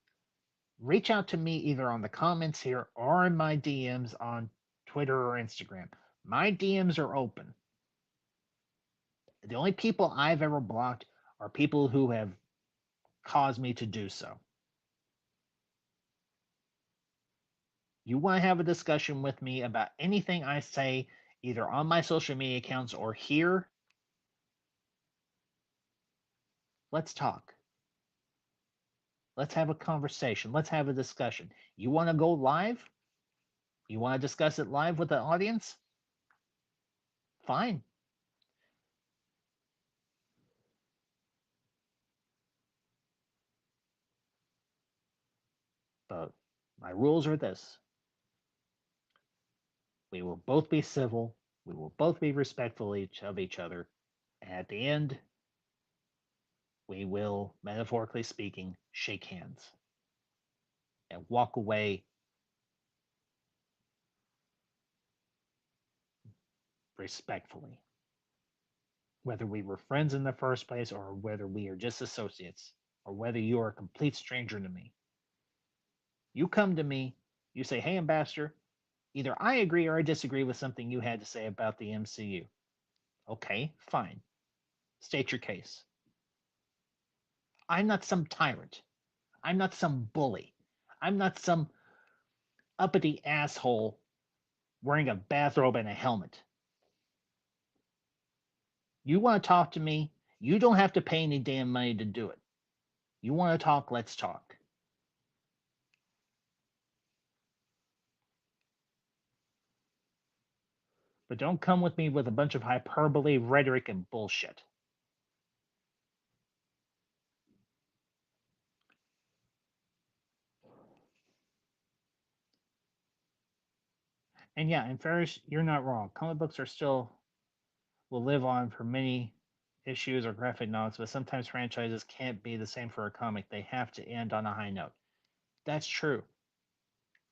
reach out to me either on the comments here or in my DMs on Twitter or Instagram. My DMs are open. The only people I've ever blocked are people who have caused me to do so. You want to have a discussion with me about anything I say, either on my social media accounts or here, let's talk. Let's have a conversation. Let's have a discussion. You want to go live? You want to discuss it live with the audience? Fine. But my rules are this. We will both be civil. We will both be respectful of each other. And at the end, we will, metaphorically speaking, shake hands and walk away respectfully. Whether we were friends in the first place or whether we are just associates or whether you are a complete stranger to me. You come to me, you say, hey, Ambassador, either I agree or I disagree with something you had to say about the MCU. Okay, fine. State your case. I'm not some tyrant. I'm not some bully. I'm not some uppity asshole wearing a bathrobe and a helmet. You want to talk to me? You don't have to pay any damn money to do it. You want to talk? Let's talk. But don't come with me with a bunch of hyperbole, rhetoric, and bullshit. And yeah, and Ferris, you're not wrong. Comic books are still will live on for many issues or graphic novels, but sometimes franchises can't be the same for a comic. They have to end on a high note. That's true.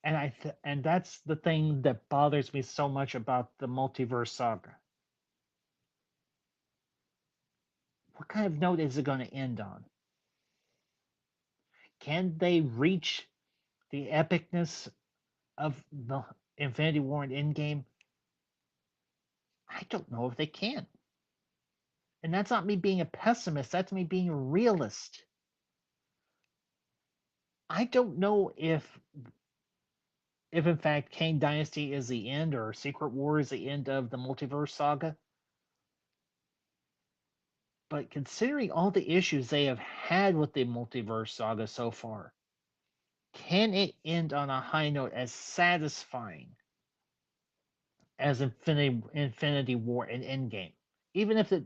And that's the thing that bothers me so much about the multiverse saga. What kind of note is it going to end on? Can they reach the epicness of the Infinity War and Endgame? I don't know if they can. And that's not me being a pessimist, that's me being a realist. I don't know if in fact Kang Dynasty is the end or Secret War is the end of the multiverse saga. But considering all the issues they have had with the multiverse saga so far, can it end on a high note as satisfying as Infinity War and Endgame? Even if the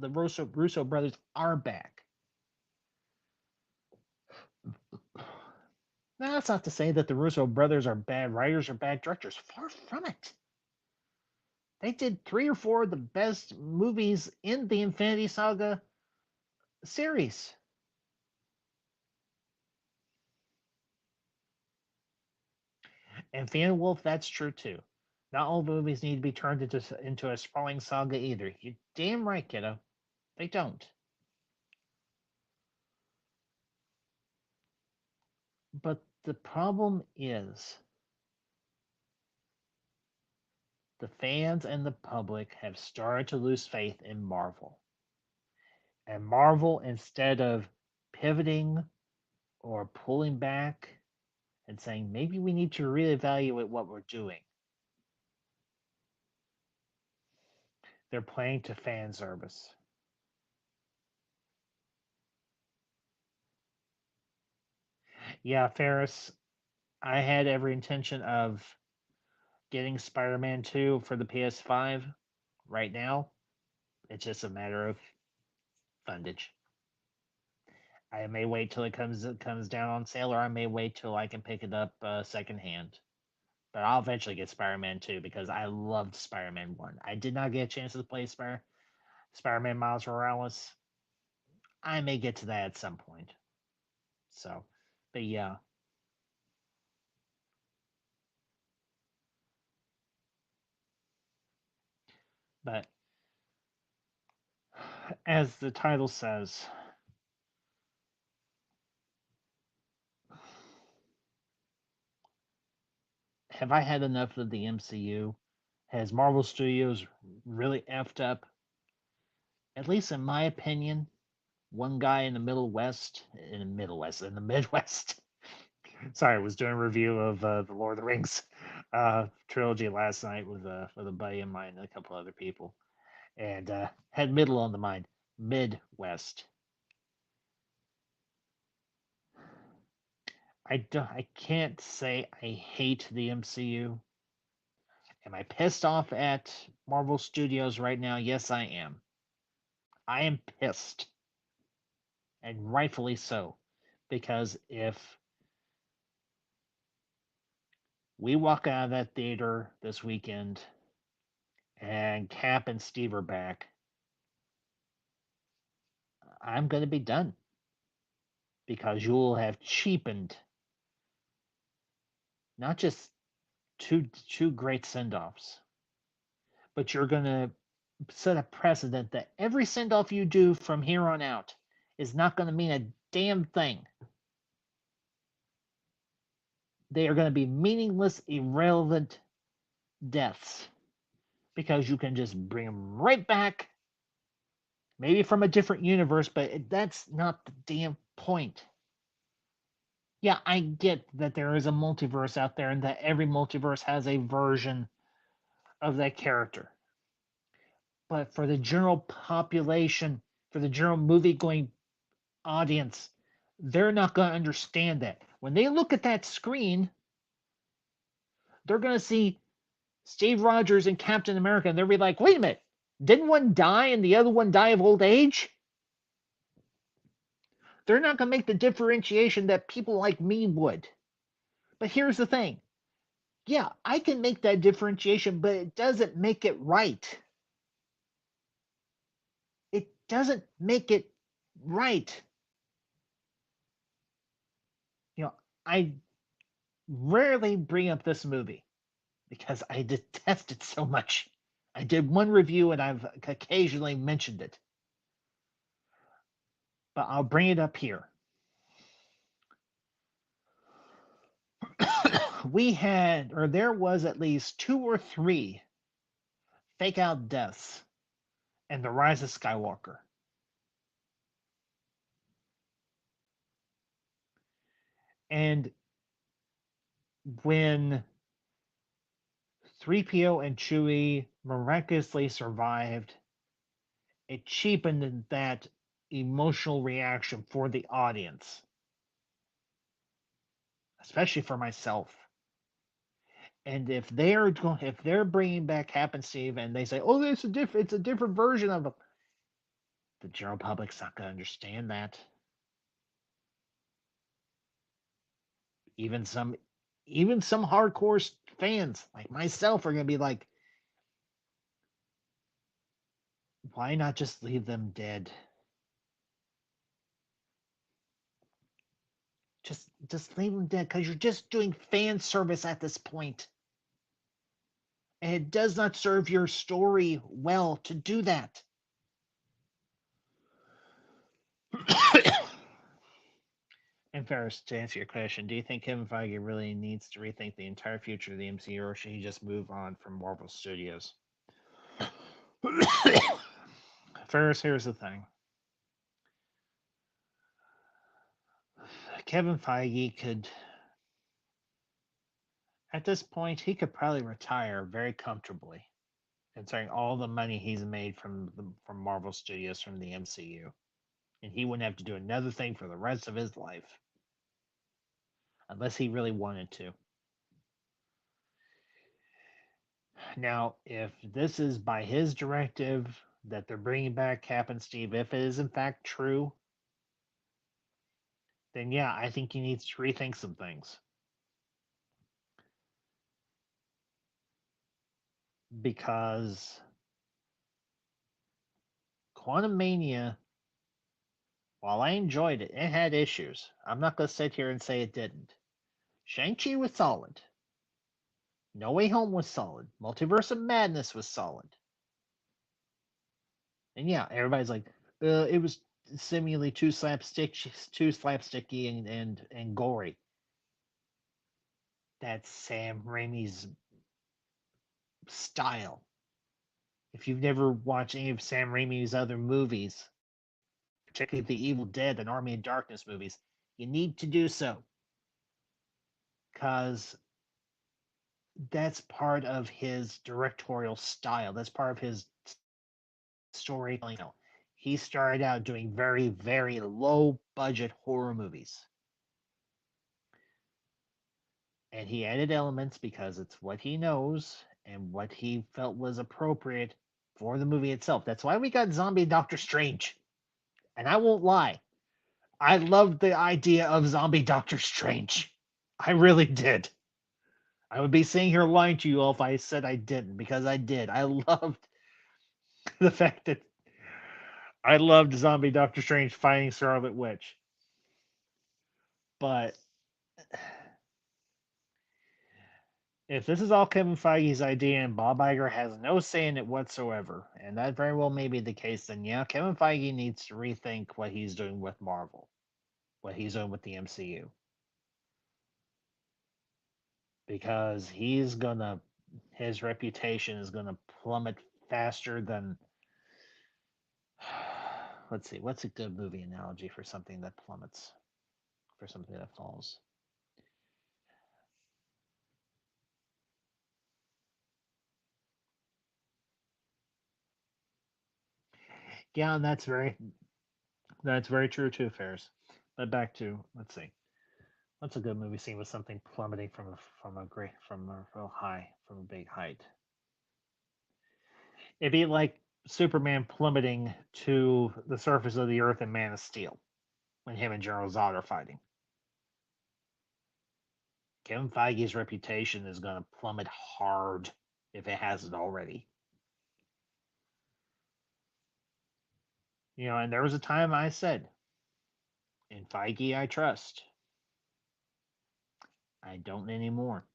Russo brothers are back. Now, that's not to say that the Russo brothers are bad writers or bad directors. Far from it. They did 3 or 4 of the best movies in the Infinity Saga series. And Fan Wolf, that's true too. Not all movies need to be turned into a sprawling saga either. You're damn right, kiddo. They don't. But the problem is the fans and the public have started to lose faith in Marvel. And Marvel, instead of pivoting or pulling back and saying maybe we need to reevaluate what we're doing, they're playing to fan service. Yeah, Ferris, I had every intention of getting Spider-Man 2 for the PS5 right now. It's just a matter of fundage. I may wait till it comes down on sale, or I may wait till I can pick it up secondhand. But I'll eventually get Spider-Man 2 because I loved Spider-Man 1. I did not get a chance to play Spider-Man Miles Morales. I may get to that at some point. So, but yeah. But as the title says, have I had enough of the MCU? Has Marvel Studios really effed up? At least in my opinion, one guy in the in the Midwest. Sorry, I was doing a review of the Lord of the Rings trilogy last night with a buddy of mine and a couple other people, and had middle on the mind. Midwest. I can't say I hate the MCU. Am I pissed off at Marvel Studios right now? Yes, I am. I am pissed, and rightfully so, because if we walk out of that theater this weekend and Cap and Steve are back, I'm going to be done because you'll have cheapened not just two great send-offs, but you're going to set a precedent that every send-off you do from here on out is not going to mean a damn thing. They are going to be meaningless, irrelevant deaths because you can just bring them right back, maybe from a different universe, but that's not the damn point. Yeah, I get that there is a multiverse out there and that every multiverse has a version of that character. But for the general population, for the general movie going audience, they're not going to understand that. When they look at that screen, they're going to see Steve Rogers and Captain America, and they'll be like, wait a minute, didn't one die and the other one die of old age? They're not going to make the differentiation that people like me would. But here's the thing. Yeah, I can make that differentiation, but it doesn't make it right. It doesn't make it right. You know, I rarely bring up this movie because I detest it so much. I did one review and I've occasionally mentioned it. But I'll bring it up here. There was at least 2 or 3 fake out deaths in The Rise of Skywalker. And when 3PO and Chewie miraculously survived it cheapened that emotional reaction for the audience, especially for myself. And if they're bringing back Happen Steve and they say, oh, it's a different version of them, the general public's not going to understand that. Even some hardcore fans like myself are going to be like, why not just leave them dead? Just leave them dead because you're just doing fan service at this point. And it does not serve your story well to do that. And Ferris, to answer your question, do you think Kevin Feige really needs to rethink the entire future of the MCU, or should he just move on from Marvel Studios? Ferris, here's the thing. Kevin Feige could, at this point, he could probably retire very comfortably, considering all the money he's made from Marvel Studios, from the MCU, and he wouldn't have to do another thing for the rest of his life, unless he really wanted to. Now, if this is by his directive that they're bringing back Cap and Steve, if it is in fact true, then yeah, I think he needs to rethink some things. Because Quantum Mania, while I enjoyed it, it had issues. I'm not going to sit here and say it didn't. Shang-Chi was solid. No Way Home was solid. Multiverse of Madness was solid. And yeah, everybody's like, it was seemingly too slapsticky and gory. That's Sam Raimi's style. If you've never watched any of Sam Raimi's other movies, particularly the Evil Dead and Army of Darkness movies, you need to do so. Because that's part of his directorial style. That's part of his storytelling. He started out doing very, very low budget horror movies. And he added elements because it's what he knows and what he felt was appropriate for the movie itself. That's why we got Zombie Doctor Strange. And I won't lie, I loved the idea of Zombie Doctor Strange. I really did. I would be sitting here lying to you all if I said I didn't, because I did. I loved the fact that I loved Zombie Doctor Strange fighting Scarlet Witch. But if this is all Kevin Feige's idea and Bob Iger has no say in it whatsoever, and that very well may be the case, then yeah, Kevin Feige needs to rethink what he's doing with Marvel, what he's doing with the MCU. Because his reputation is gonna plummet faster than, let's see, what's a good movie analogy for something that plummets, for something that falls? Yeah, and that's very true too, Ferris. But back to, let's see, what's a good movie scene with something plummeting from a real high, from a big height? It'd be like Superman plummeting to the surface of the earth in Man of Steel when him and General Zod are fighting. Kevin Feige's reputation is going to plummet hard if it hasn't already. And there was a time I said, in Feige I trust. I don't anymore.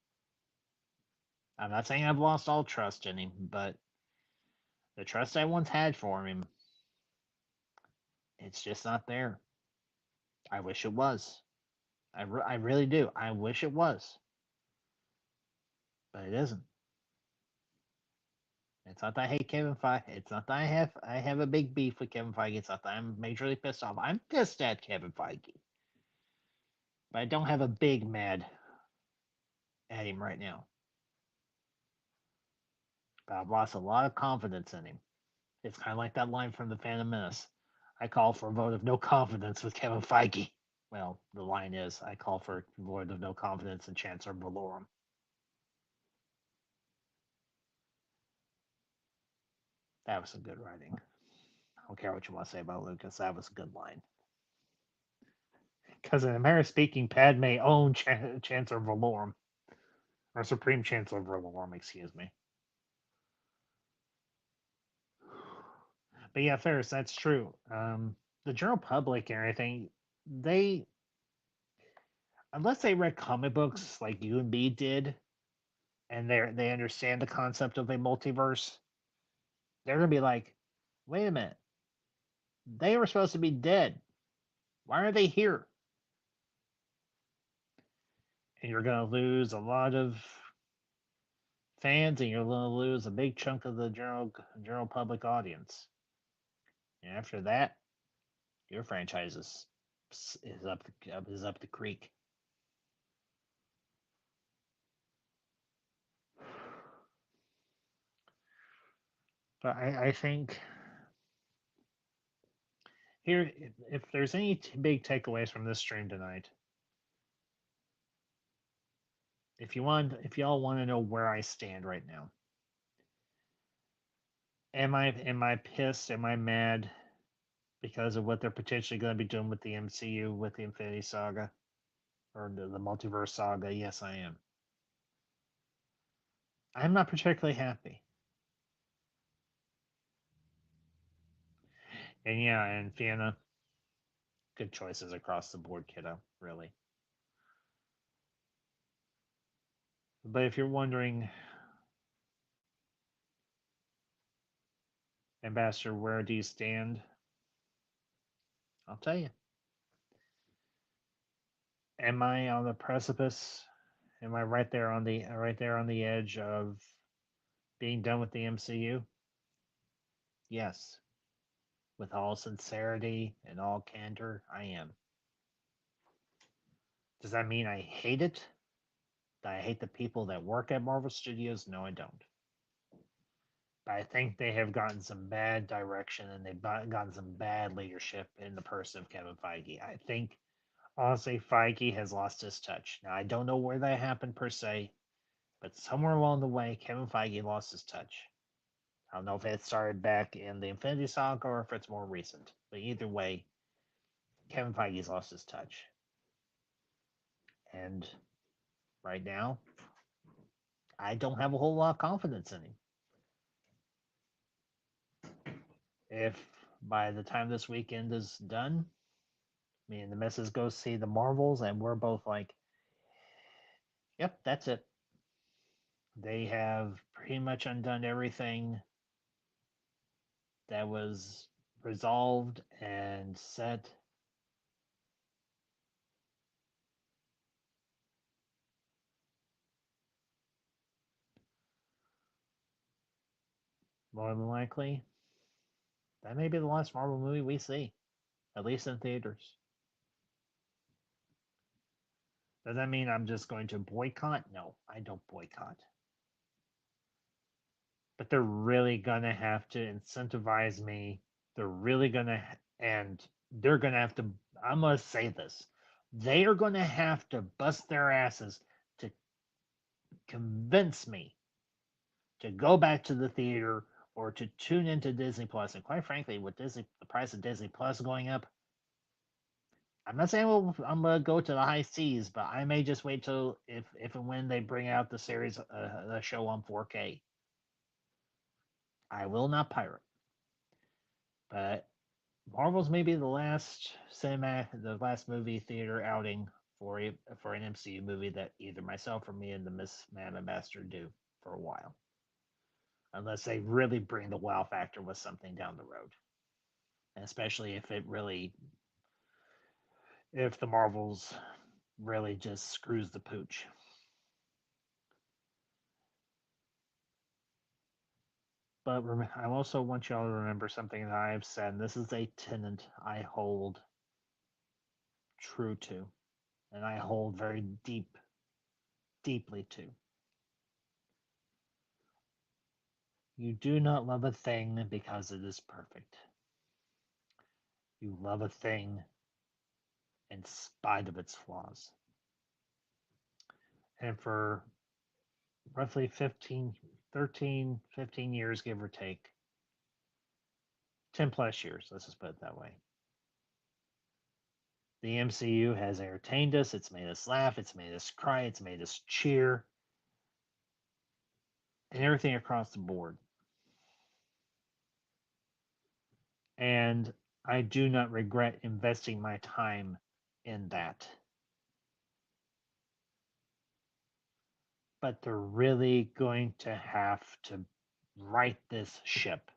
I'm not saying I've lost all trust in him, but the trust I once had for him, it's just not there. I wish it was. I really do. I wish it was. But it isn't. It's not that I hate Kevin Feige. It's not that I have a big beef with Kevin Feige. It's not that I'm majorly pissed off. I'm pissed at Kevin Feige. But I don't have a big mad at him right now. But I've lost a lot of confidence in him. It's kind of like that line from The Phantom Menace. I call for a vote of no confidence with Kevin Feige. Well, the line is, I call for a vote of no confidence in Chancellor Valorum. That was some good writing. I don't care what you want to say about Lucas. That was a good line. Because in a manner of speaking, Padme owned Chancellor Valorum. Or Supreme Chancellor Valorum, excuse me. But yeah, Ferris, that's true. The general public and everything, they, unless they read comic books like you and me did, and they understand the concept of a multiverse, they're gonna be like, wait a minute, they were supposed to be dead. Why are they here? And you're gonna lose a lot of fans, and you're gonna lose a big chunk of the general public audience. And after that, your franchise is up the creek. But I think here, if there's any big takeaways from this stream tonight, if y'all want to know where I stand right now, am I pissed? Am I mad because of what they're potentially going to be doing with the MCU with the Infinity Saga or the Multiverse Saga? Yes, I am. I'm not particularly happy. And yeah, and Fiona, good choices across the board, kiddo. Really. But if you're wondering, Ambassador, where do you stand? I'll tell you. Am I on the precipice? Am I right there on the edge of being done with the MCU? Yes. With all sincerity and all candor, I am. Does that mean I hate it? Do I hate the people that work at Marvel Studios? No, I don't. But I think they have gotten some bad direction and they've gotten some bad leadership in the person of Kevin Feige. I think, honestly, Feige has lost his touch. Now, I don't know where that happened per se, but somewhere along the way, Kevin Feige lost his touch. I don't know if it started back in the Infinity Saga or if it's more recent. But either way, Kevin Feige's lost his touch. And right now, I don't have a whole lot of confidence in him. If by the time this weekend is done, me and the missus go see the Marvels, and we're both like, yep, that's it. They have pretty much undone everything that was resolved and set. More than likely, that may be the last Marvel movie we see, at least in theaters. Does that mean I'm just going to boycott? No, I don't boycott. But they're really gonna have to incentivize me. They're really gonna, and they're gonna have to. I'm gonna say this. They are gonna have to bust their asses to convince me to go back to the theater or to tune into Disney Plus. And quite frankly, with the price of Disney Plus going up, I'm not saying I'm gonna go to the high seas, but I may just wait till if and when they bring out the series, the show on 4K. I will not pirate, but Marvel's maybe the last movie theater outing for an MCU movie that either myself or me and the Miss Mad Ambassador do for a while, unless they really bring the wow factor with something down the road, and especially if the Marvels really just screws the pooch. But I also want y'all to remember something that I have said, and this is a tenet I hold true to, and I hold very deeply to. You do not love a thing because it is perfect. You love a thing in spite of its flaws. And for roughly 15, 13, 15 years, give or take, 10 plus years, let's just put it that way. The MCU has entertained us, it's made us laugh, it's made us cry, it's made us cheer, and everything across the board. And I do not regret investing my time in that. But they're really going to have to right this ship.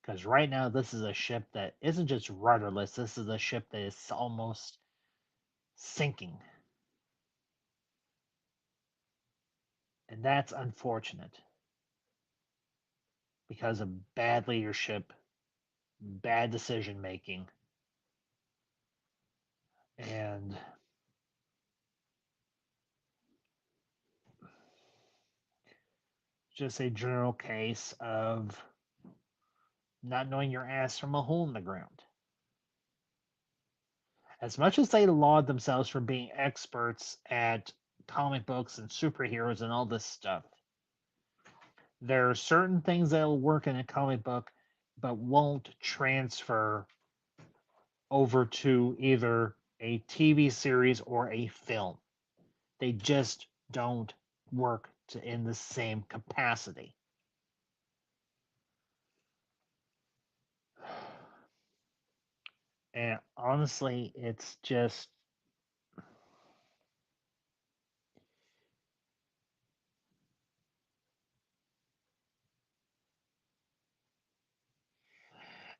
Because right now, this is a ship that isn't just rudderless, this is a ship that is almost sinking. And that's unfortunate because of bad leadership, bad decision making, and just a general case of not knowing your ass from a hole in the ground. As much as they laud themselves for being experts at comic books and superheroes and all this stuff, there are certain things that'll work in a comic book but won't transfer over to either a TV series or a film. They just don't work in the same capacity. And honestly, it's just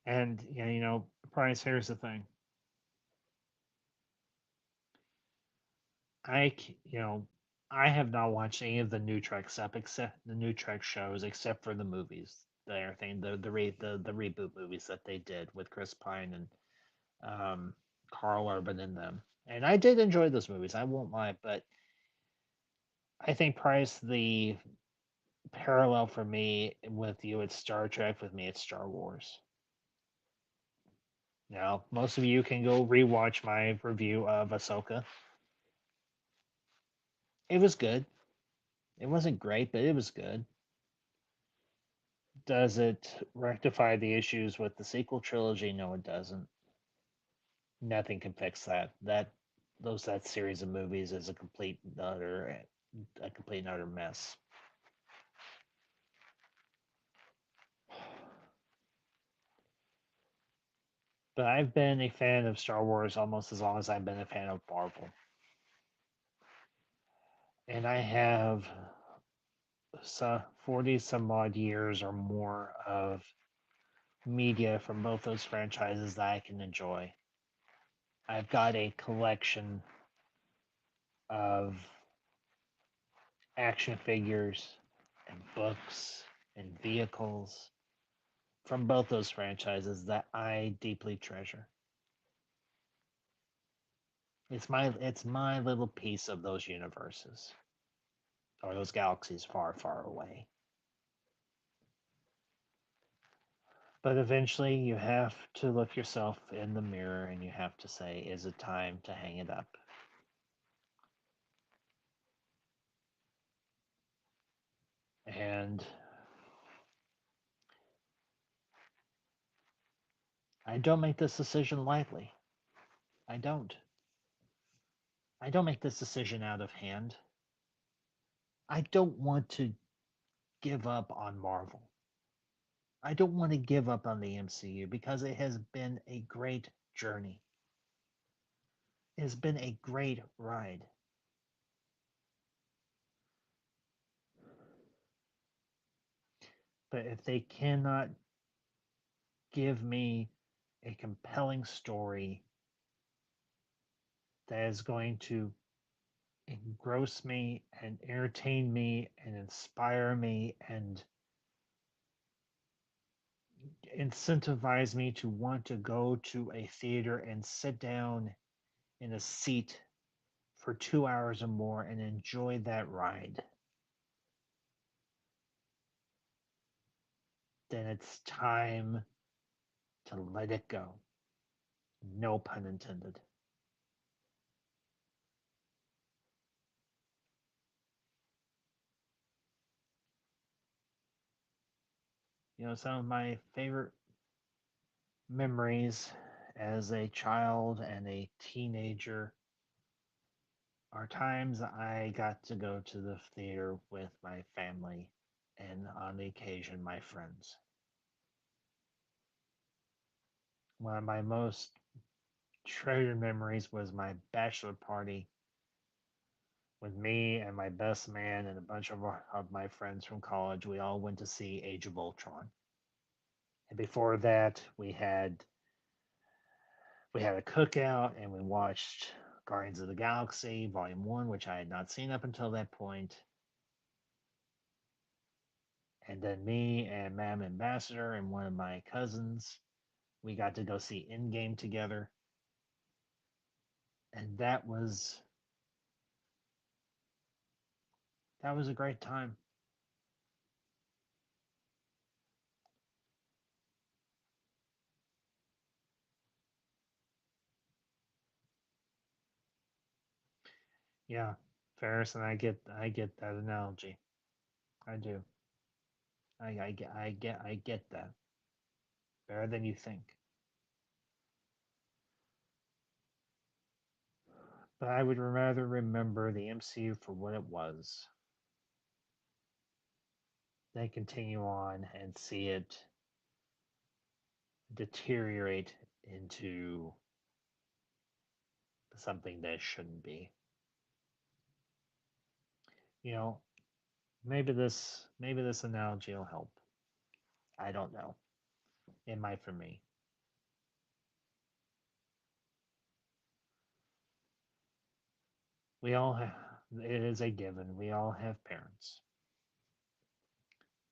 and yeah, Price, here's the thing. I have not watched any of the new Trek stuff except the new Trek shows, except for the movies, the reboot movies that they did with Chris Pine and Carl Urban in them. And I did enjoy those movies. I won't lie, but I think Price, the parallel for me with you, it's Star Trek. With me, it's Star Wars. Now, most of you can go rewatch my review of Ahsoka. It was good. It wasn't great, but it was good. Does it rectify the issues with the sequel trilogy? No, it doesn't. Nothing can fix that. That series of movies is a complete and utter mess. But I've been a fan of Star Wars almost as long as I've been a fan of Marvel. And I have 40 some odd years or more of media from both those franchises that I can enjoy. I've got a collection of action figures and books and vehicles from both those franchises that I deeply treasure. It's my little piece of those universes or those galaxies far, far away. But eventually you have to look yourself in the mirror and you have to say, is it time to hang it up? And I don't make this decision lightly. I don't. I don't make this decision out of hand. I don't want to give up on Marvel. I don't want to give up on the MCU because it has been a great journey. It has been a great ride. But if they cannot give me a compelling story that is going to engross me and entertain me and inspire me and incentivize me to want to go to a theater and sit down in a seat for 2 hours or more and enjoy that ride. then it's time to let it go. No pun intended. Some of my favorite memories as a child and a teenager are times I got to go to the theater with my family and on the occasion my friends. One of my most treasured memories was my bachelor party with me and my best man and a bunch of my friends from college. We all went to see Age of Ultron. And before that, we had a cookout and we watched Guardians of the Galaxy Volume 1, which I had not seen up until that point. And then me and Mam Ambassador and one of my cousins, we got to go see Endgame together. And that was a great time. Yeah, Ferris, and I get that analogy. I do. I get that. Better than you think. But I would rather remember the MCU for what it was than continue on and see it deteriorate into something that shouldn't be. You know, maybe this analogy will help. I don't know. It might for me. We all have, it is a given. We all have parents.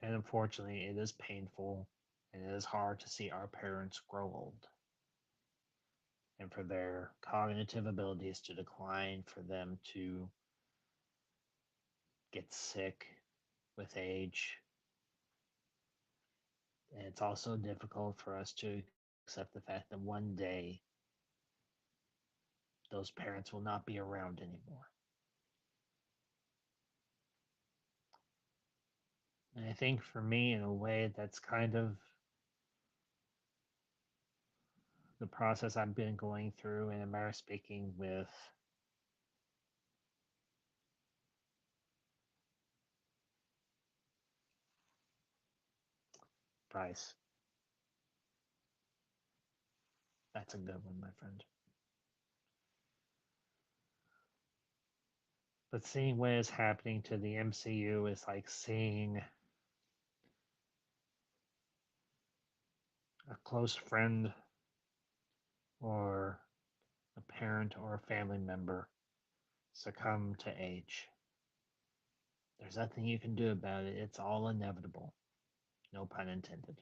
And unfortunately, it is painful and it is hard to see our parents grow old and for their cognitive abilities to decline, for them to get sick with age. And it's also difficult for us to accept the fact that one day those parents will not be around anymore. And I think for me, in a way, that's kind of the process I've been going through in a matter of speaking with Bryce. That's a good one, my friend. But seeing what is happening to the MCU is like seeing a close friend or a parent or a family member succumb to age. There's nothing you can do about it. It's all inevitable. No pun intended.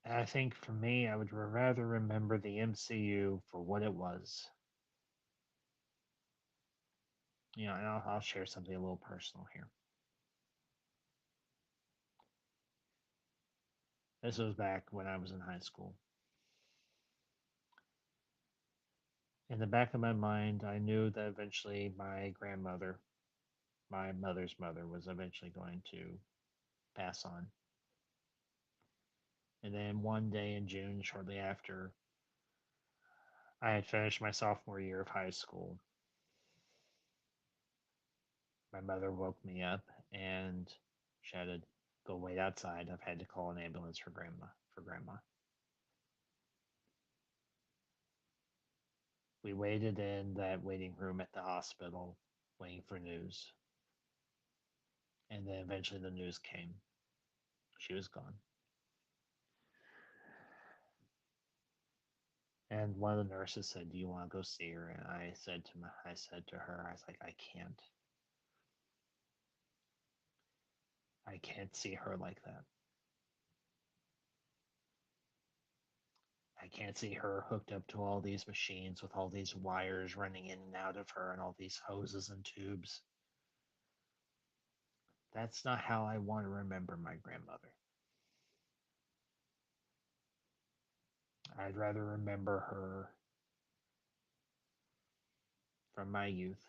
And I think for me, I would rather remember the MCU for what it was. And I'll share something a little personal here. This was back when I was in high school. In the back of my mind, I knew that eventually my grandmother, my mother's mother, was eventually going to pass on. And then one day in June, shortly after I had finished my sophomore year of high school, my mother woke me up and shouted, "Go wait outside. I've had to call an ambulance for grandma." For grandma, we waited in that waiting room at the hospital, waiting for news. And then eventually the news came. She was gone. And one of the nurses said, "Do you want to go see her?" And I said to her, I was like, I can't see her like that. I can't see her hooked up to all these machines with all these wires running in and out of her and all these hoses and tubes. That's not how I want to remember my grandmother. I'd rather remember her from my youth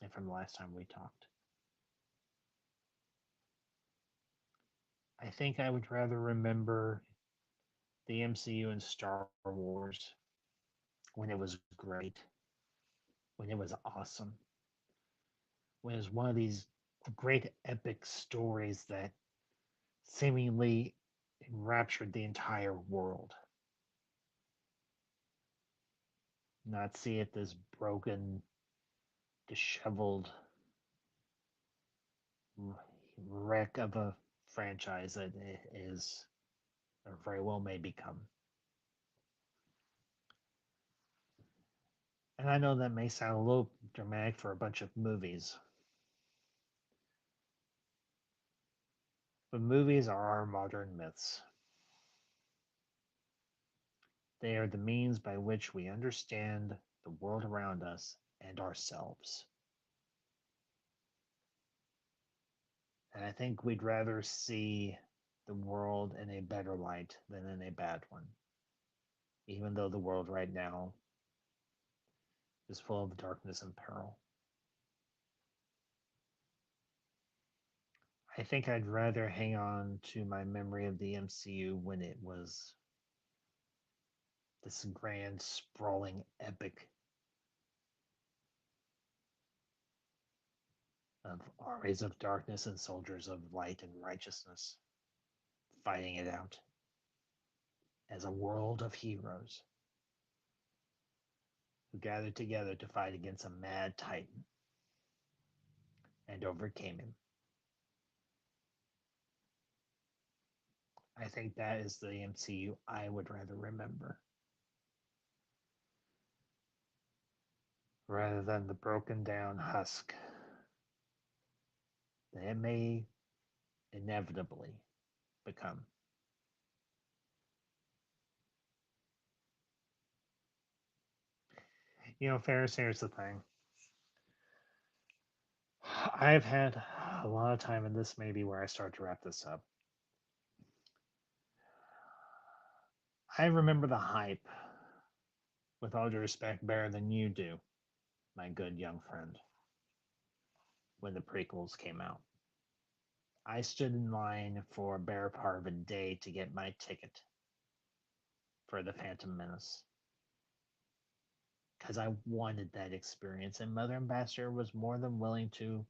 and from the last time we talked. I think I would rather remember the MCU and Star Wars when it was great, when it was awesome, when it was one of these great epic stories that seemingly enraptured the entire world. Not see it this broken, disheveled wreck of a franchise that it is, or very well may become. And I know that may sound a little dramatic for a bunch of movies, but movies are our modern myths. They are the means by which we understand the world around us and ourselves. And I think we'd rather see the world in a better light than in a bad one, even though the world right now is full of darkness and peril. I think I'd rather hang on to my memory of the MCU when it was this grand, sprawling epic of armies of darkness and soldiers of light and righteousness fighting it out as a world of heroes who gathered together to fight against a mad titan and overcame him. I think that is the MCU I would rather remember rather than the broken down husk that it may inevitably become. You know, Ferris, here's the thing. I've had a lot of time, and this may be where I start to wrap this up. I remember the hype, with all due respect, better than you do, my good young friend, when the prequels came out. I stood in line for a better part of a day to get my ticket for the Phantom Menace because I wanted that experience, and Mother Ambassador was more than willing to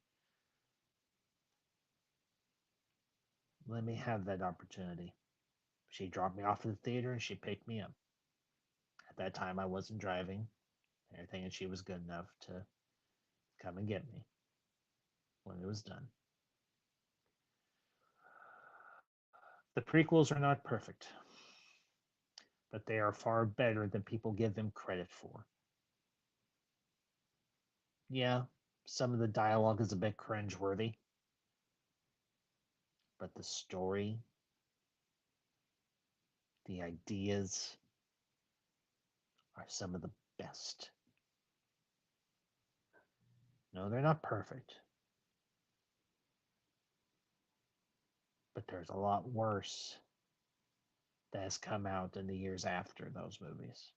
let me have that opportunity. She dropped me off at the theater and she picked me up. At that time, I wasn't driving and everything, and she was good enough to come and get me when it was done. The prequels are not perfect, but they are far better than people give them credit for. Yeah, some of the dialogue is a bit cringeworthy, but the story, the ideas are some of the best. No, they're not perfect, but there's a lot worse that has come out in the years after those movies.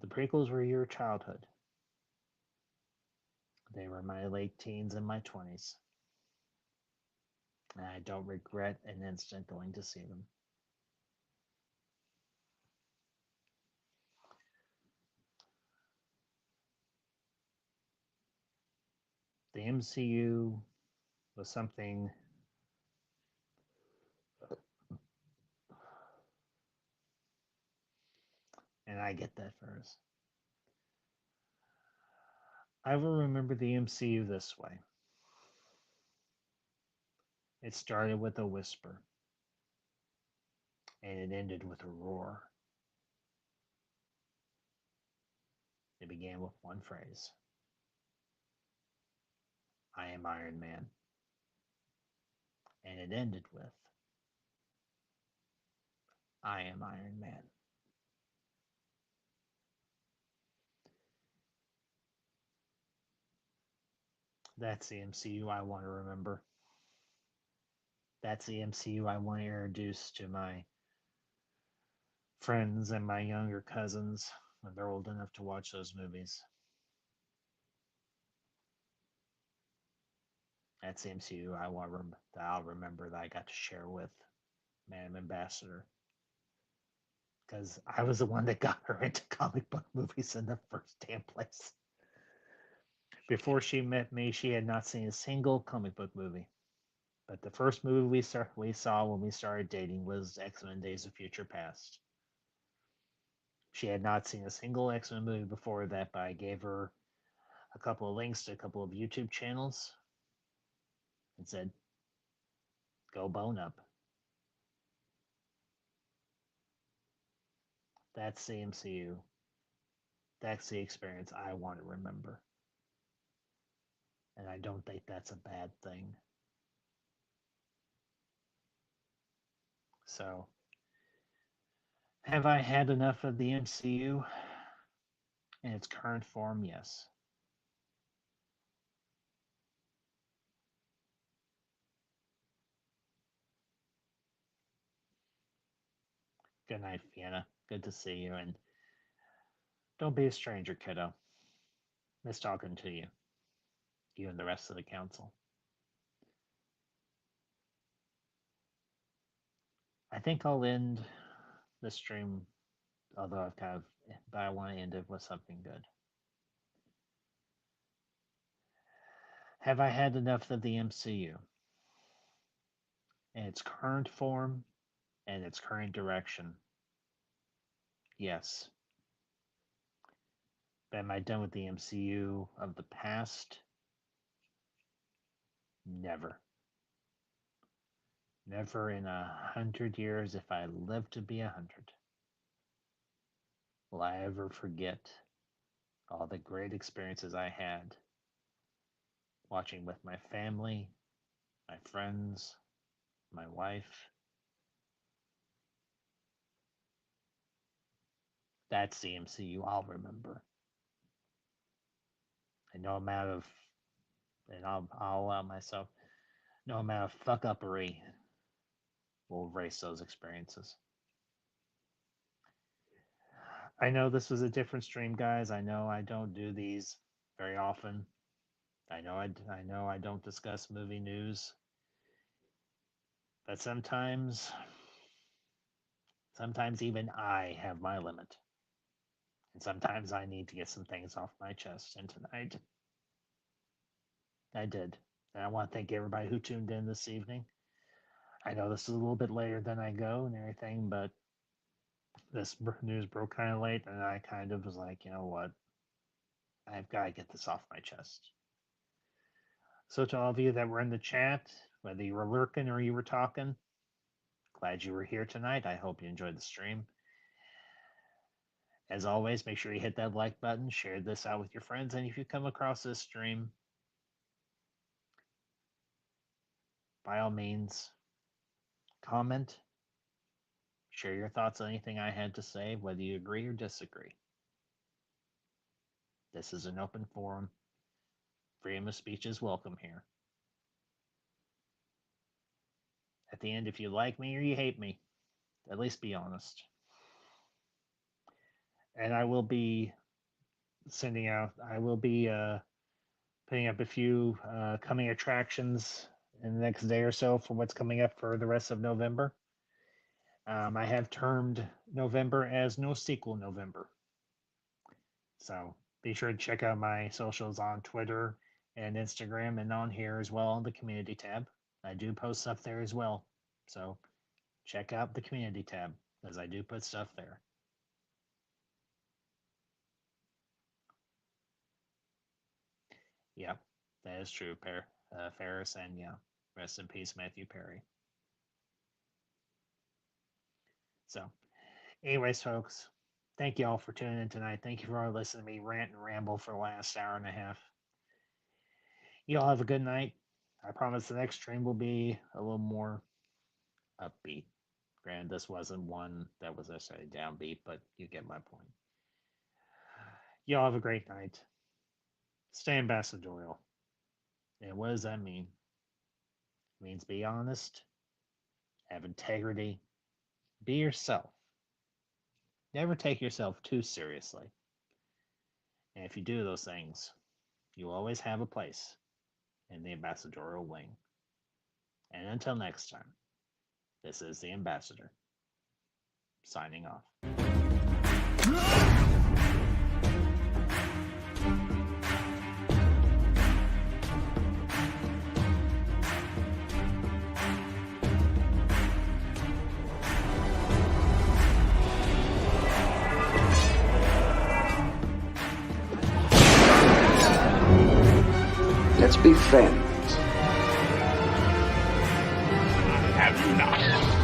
The prequels were your childhood. They were my late teens and my 20s. And I don't regret an instant going to see them. The MCU was something, and I get that first. I will remember the MCU this way. It started with a whisper, and it ended with a roar. It began with one phrase: I am Iron Man. And it ended with I am Iron Man. That's the MCU I want to remember. That's the MCU I want to introduce to my friends and my younger cousins when they're old enough to watch those movies. That's the MCU I want that I'll remember that I got to share with Madam Ambassador. Because I was the one that got her into comic book movies in the first damn place. Before she met me, she had not seen a single comic book movie. But the first movie we saw when we started dating was X-Men Days of Future Past. She had not seen a single X-Men movie before that, but I gave her a couple of links to a couple of YouTube channels and said, go bone up. That's the MCU. That's the experience I want to remember. And I don't think that's a bad thing. So, have I had enough of the MCU in its current form? Yes. Good night, Fiona. Good to see you. And don't be a stranger, kiddo. Miss talking to you. You and the rest of the council. I think I'll end the stream, although I've kind of, but I want to end it with something good. Have I had enough of the MCU in its current form and its current direction? Yes. But am I done with the MCU of the past? Never. Never in 100 years, if I live to be 100, will I ever forget all the great experiences I had watching with my family, my friends, my wife. That's the MCU I'll remember. And no amount of, and I'll allow myself, no amount of fuck uppery will erase those experiences. I know this was a different stream, guys. I know I don't do these very often. I know I don't discuss movie news, but sometimes even I have my limit, and sometimes I need to get some things off my chest. And tonight, I did. And I want to thank everybody who tuned in this evening. I know this is a little bit later than I go and everything, but this news broke kind of late, and I kind of was like, you know what? I've got to get this off my chest. So, to all of you that were in the chat, whether you were lurking or you were talking, glad you were here tonight. I hope you enjoyed the stream. As always, make sure you hit that like button, share this out with your friends, and if you come across this stream, by all means, comment, share your thoughts on anything I had to say, whether you agree or disagree. This is an open forum. Freedom of speech is welcome here. At the end, if you like me or you hate me, at least be honest. And I will be putting up a few coming attractions in the next day or so for what's coming up for the rest of November. I have termed November as No Sequel November. So be sure to check out my socials on Twitter and Instagram and on here as well on the community tab. I do post stuff there as well. So check out the community tab as I do put stuff there. Yeah, that is true, Ferris, and yeah, rest in peace, Matthew Perry. So, anyways, folks, thank you all for tuning in tonight. Thank you for all listening to me rant and ramble for the last hour and a half. You all have a good night. I promise the next stream will be a little more upbeat. Granted, this wasn't one that was necessarily downbeat, but you get my point. You all have a great night. Stay ambassadorial. And what does that mean? It means be honest, have integrity, be yourself. Never take yourself too seriously. And if you do those things, you always have a place in the ambassadorial wing. And until next time, this is the Ambassador, signing off. Let's be friends. Have you not?